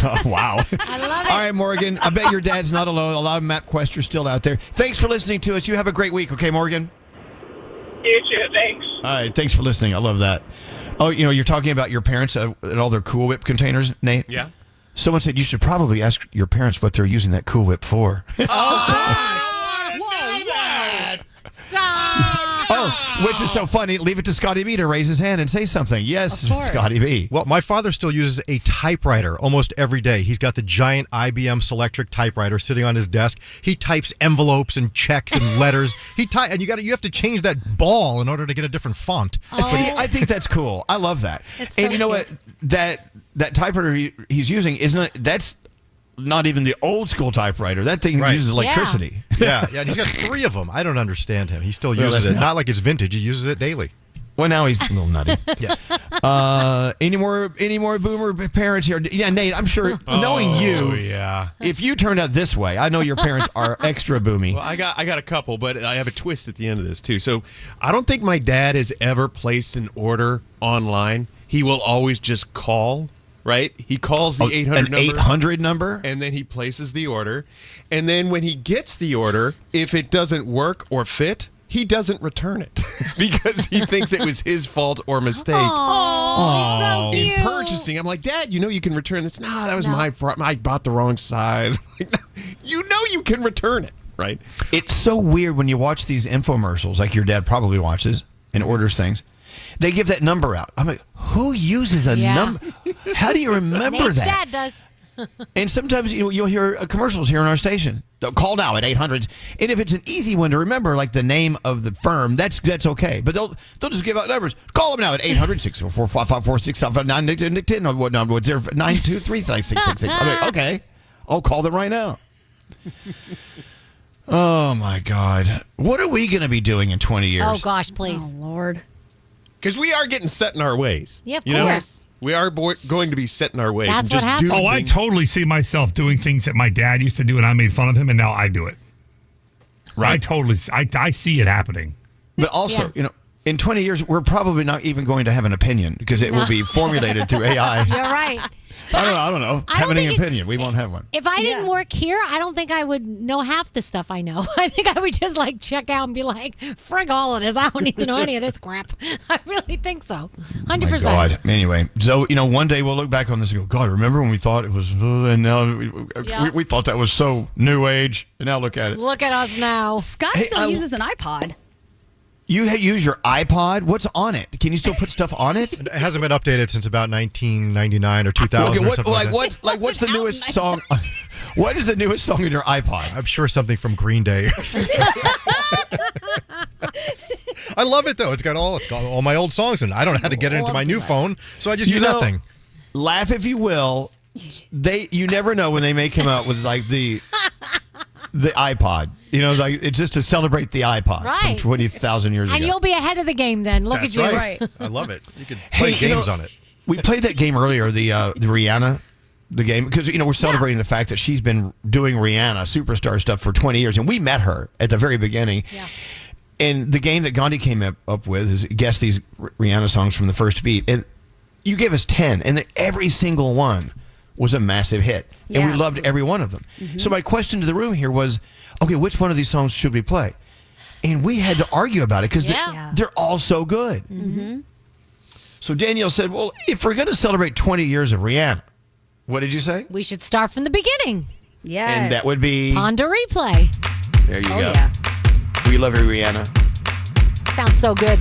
Oh, wow. I love it. All right, Morgan. I bet your dad's not alone. A lot of MapQuest are still out there. Thanks for listening to us. You have a great week, okay, Morgan? You too. Thanks. All right. Thanks for listening. I love that. Oh, you're talking about your parents and all their Cool Whip containers, Nate? Yeah. Someone said you should probably ask your parents what they're using that Cool Whip for. Stop. Oh, which is so funny. Leave it to Scotty B to raise his hand and say something. Yes, Scotty B. Well, my father still uses a typewriter almost every day. He's got the giant IBM Selectric typewriter sitting on his desk. He types envelopes and checks and letters. And you have to change that ball in order to get a different font. See, I think that's cool. I love that. And you know what? That typewriter he's using that's not even the old school typewriter. That thing uses electricity. Yeah, and he's got 3 of them. I don't understand him. He still uses that's it. Not like it's vintage. He uses it daily. Well, now he's a little nutty. Yes. Any more boomer parents here? Yeah, Nate, I'm sure, knowing you, if you turned out this way, I know your parents are extra boomy. Well, I got a couple, but I have a twist at the end of this, too. So I don't think my dad has ever placed an order online. He will always just call, right? He calls the 800 number. An 800 number? And then he places the order. And then when he gets the order, if it doesn't work or fit, he doesn't return it because he thinks it was his fault or mistake. Oh, so cute. In purchasing, I'm like, Dad, you can return this. No, that was my fault. I bought the wrong size. Like, no, you can return it, right? It's so weird when you watch these infomercials, like your dad probably watches and orders things. They give that number out. I'm like, who uses a number? How do you remember Nate's that? dad does. And sometimes you'll hear commercials here on our station. They'll call now at 800. And if it's an easy one to remember, like the name of the firm, that's okay. But they'll just give out numbers. Call them now at 800-644-554-659-10. What number? What's there? 923-3666. Okay. I'll call them right now. Oh, my God. What are we going to be doing in 20 years? Oh, gosh, please. Oh, Lord. Because we are getting set in our ways. Yeah, of course. We are going to be set in our ways. That's and just what happens. doing I things. totally see myself doing things that my dad used to do, and I made fun of him, and now I do it. Right. I see it happening. But also, in 20 years, we're probably not even going to have an opinion because it will be formulated through AI. You're right. I don't know. Have any opinion. We won't have one. If I didn't work here, I don't think I would know half the stuff I know. I think I would just check out and be like, frig all of this. I don't need to know any of this crap. I really think so. 100%. My God. Anyway, so, one day we'll look back on this and go, God, remember when we thought it was, and now we thought that was so new age, and now look at it. Look at us now. Scott still uses an iPod. You use your iPod? What's on it? Can you still put stuff on it? It hasn't been updated since about 1999 or 2000 or something like that. What's the newest song? What is the newest song in your iPod? I'm sure something from Green Day or something. I love it, though. It's got all my old songs in it. I don't know how to get it into my new phone, so I just use that thing. Laugh if you will. You never know when they may come out with the iPod. It's just to celebrate the iPod from 20,000 years ago. And you'll be ahead of the game then. Look That's at you. Right. I love it. You could play games on it. We played that game earlier, the Rihanna, the game, because, we're celebrating the fact that she's been doing Rihanna superstar stuff for 20 years. And we met her at the very beginning. Yeah. And the game that Gandhi came up with is guess these Rihanna songs from the first beat. And you gave us 10, and every single one was a massive hit. And we loved every one of them. Mm-hmm. So my question to the room here was, okay, which one of these songs should we play? And we had to argue about it because they're all so good. Mm-hmm. So Danielle said, well, if we're going to celebrate 20 years of Rihanna, what did you say? We should start from the beginning. Yes. And that would be? Ponder Replay. There you go. Yeah. We love you, Rihanna. Sounds so good.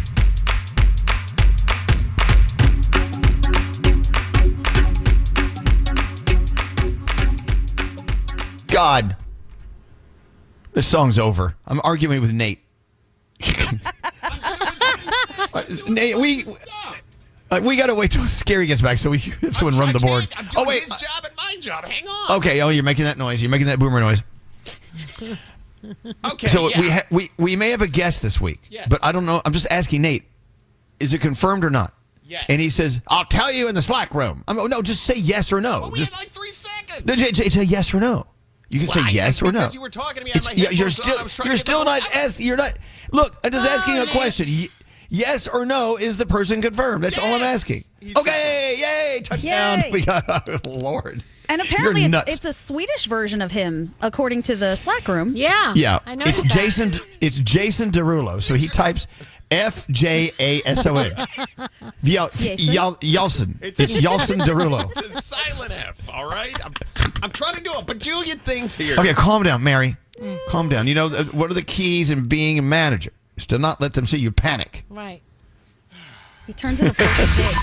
God, this song's over. I'm arguing with Nate. Nate, we got to wait till Scary gets back so we have someone run the board. I'm doing his job and my job. Hang on. Okay. Oh, you're making that noise. You're making that boomer noise. Okay. So we may have a guest this week, but I don't know. I'm just asking Nate. Is it confirmed or not? Yes. And he says, "I'll tell you in the Slack room." No, just say yes or no. Well, we had 3 seconds. It's a yes or no. You can say yes or no. Because you were talking to me on my headphones, You're still not asking. You're not. Look, I'm just asking a question. Yes or no, is the person confirmed? That's all I'm asking. Okay, yay, touchdown. Yay. We got, Lord. And apparently it's a Swedish version of him, according to the Slack room. Yeah. Yeah. I know It's Jason Derulo. So he types FJASON. Yeltsin. It's Yeltsin Derulo. It's a silent F, all right? I'm trying to do a bajillion things here. Okay, calm down, Mary. Calm down. What are the keys in being a manager? Is to not let them see you panic. Right. He turns into Porky Pig.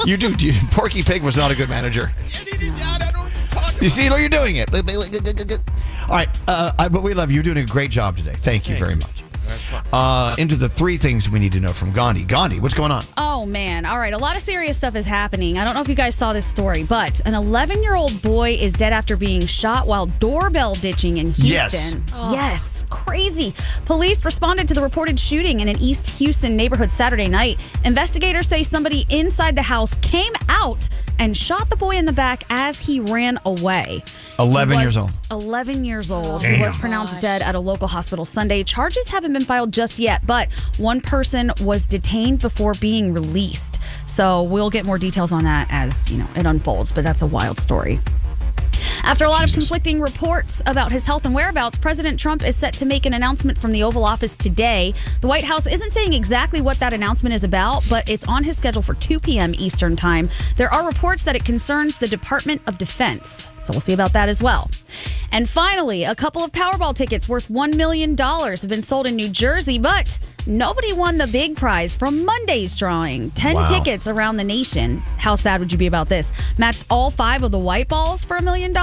You do. Porky Pig was not a good manager. You see, you're doing it. All right, but we love you. You're doing a great job today. Thank you very much. into the 3 things we need to know from Gandhi. Gandhi, what's going on? Oh, man. All right. A lot of serious stuff is happening. I don't know if you guys saw this story, but an 11-year-old boy is dead after being shot while doorbell ditching in Houston. Yes. Crazy. Police responded to the reported shooting in an East Houston neighborhood Saturday night. Investigators say somebody inside the house came out and shot the boy in the back as he ran away. 11 years old. 11 years old. Damn. He was pronounced dead at a local hospital Sunday. Charges haven't been filed just yet, but one person was detained before being released. So we'll get more details on that as, it unfolds, but that's a wild story. After a lot of conflicting reports about his health and whereabouts, President Trump is set to make an announcement from the Oval Office today. The White House isn't saying exactly what that announcement is about, but it's on his schedule for 2 p.m. Eastern Time. There are reports that it concerns the Department of Defense, so we'll see about that as well. And finally, a couple of Powerball tickets worth $1 million have been sold in New Jersey, but nobody won the big prize from Monday's drawing. 10 tickets around the nation. How sad would you be about this? Matched all 5 of the white balls for $1 million,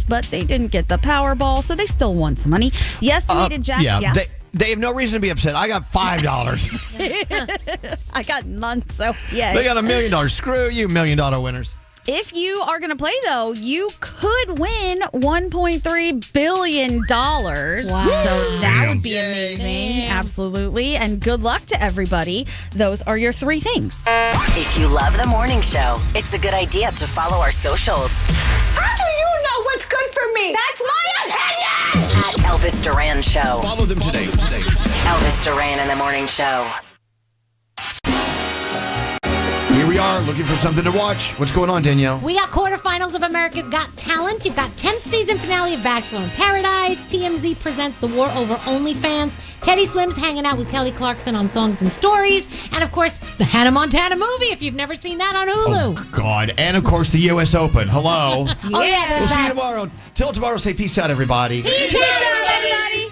but they didn't get the Powerball, so they still won some money. The estimated jackpot. They have no reason to be upset. I got $5. I got none, so yeah. They got $1 million. Screw you, $1 million winners. If you are going to play, though, you could win $1.3 billion. Wow. So that would be amazing. Absolutely. And good luck to everybody. Those are your 3 things. If you love the morning show, it's a good idea to follow our socials. How do you know what's good for me? That's my opinion! At Elvis Duran Show. Follow them today. Elvis Duran in the Morning Show. Here we are, looking for something to watch. What's going on, Danielle? We got quarterfinals of America's Got Talent. You've got 10th season finale of Bachelor in Paradise. TMZ presents the war over OnlyFans. Teddy Swims hanging out with Kelly Clarkson on Songs and Stories. And, of course, the Hannah Montana movie, if you've never seen that on Hulu. Oh, God. And, of course, the U.S. Open. Hello. Oh, yeah, We'll see you tomorrow. Till tomorrow, say peace out, everybody. Peace out, everybody.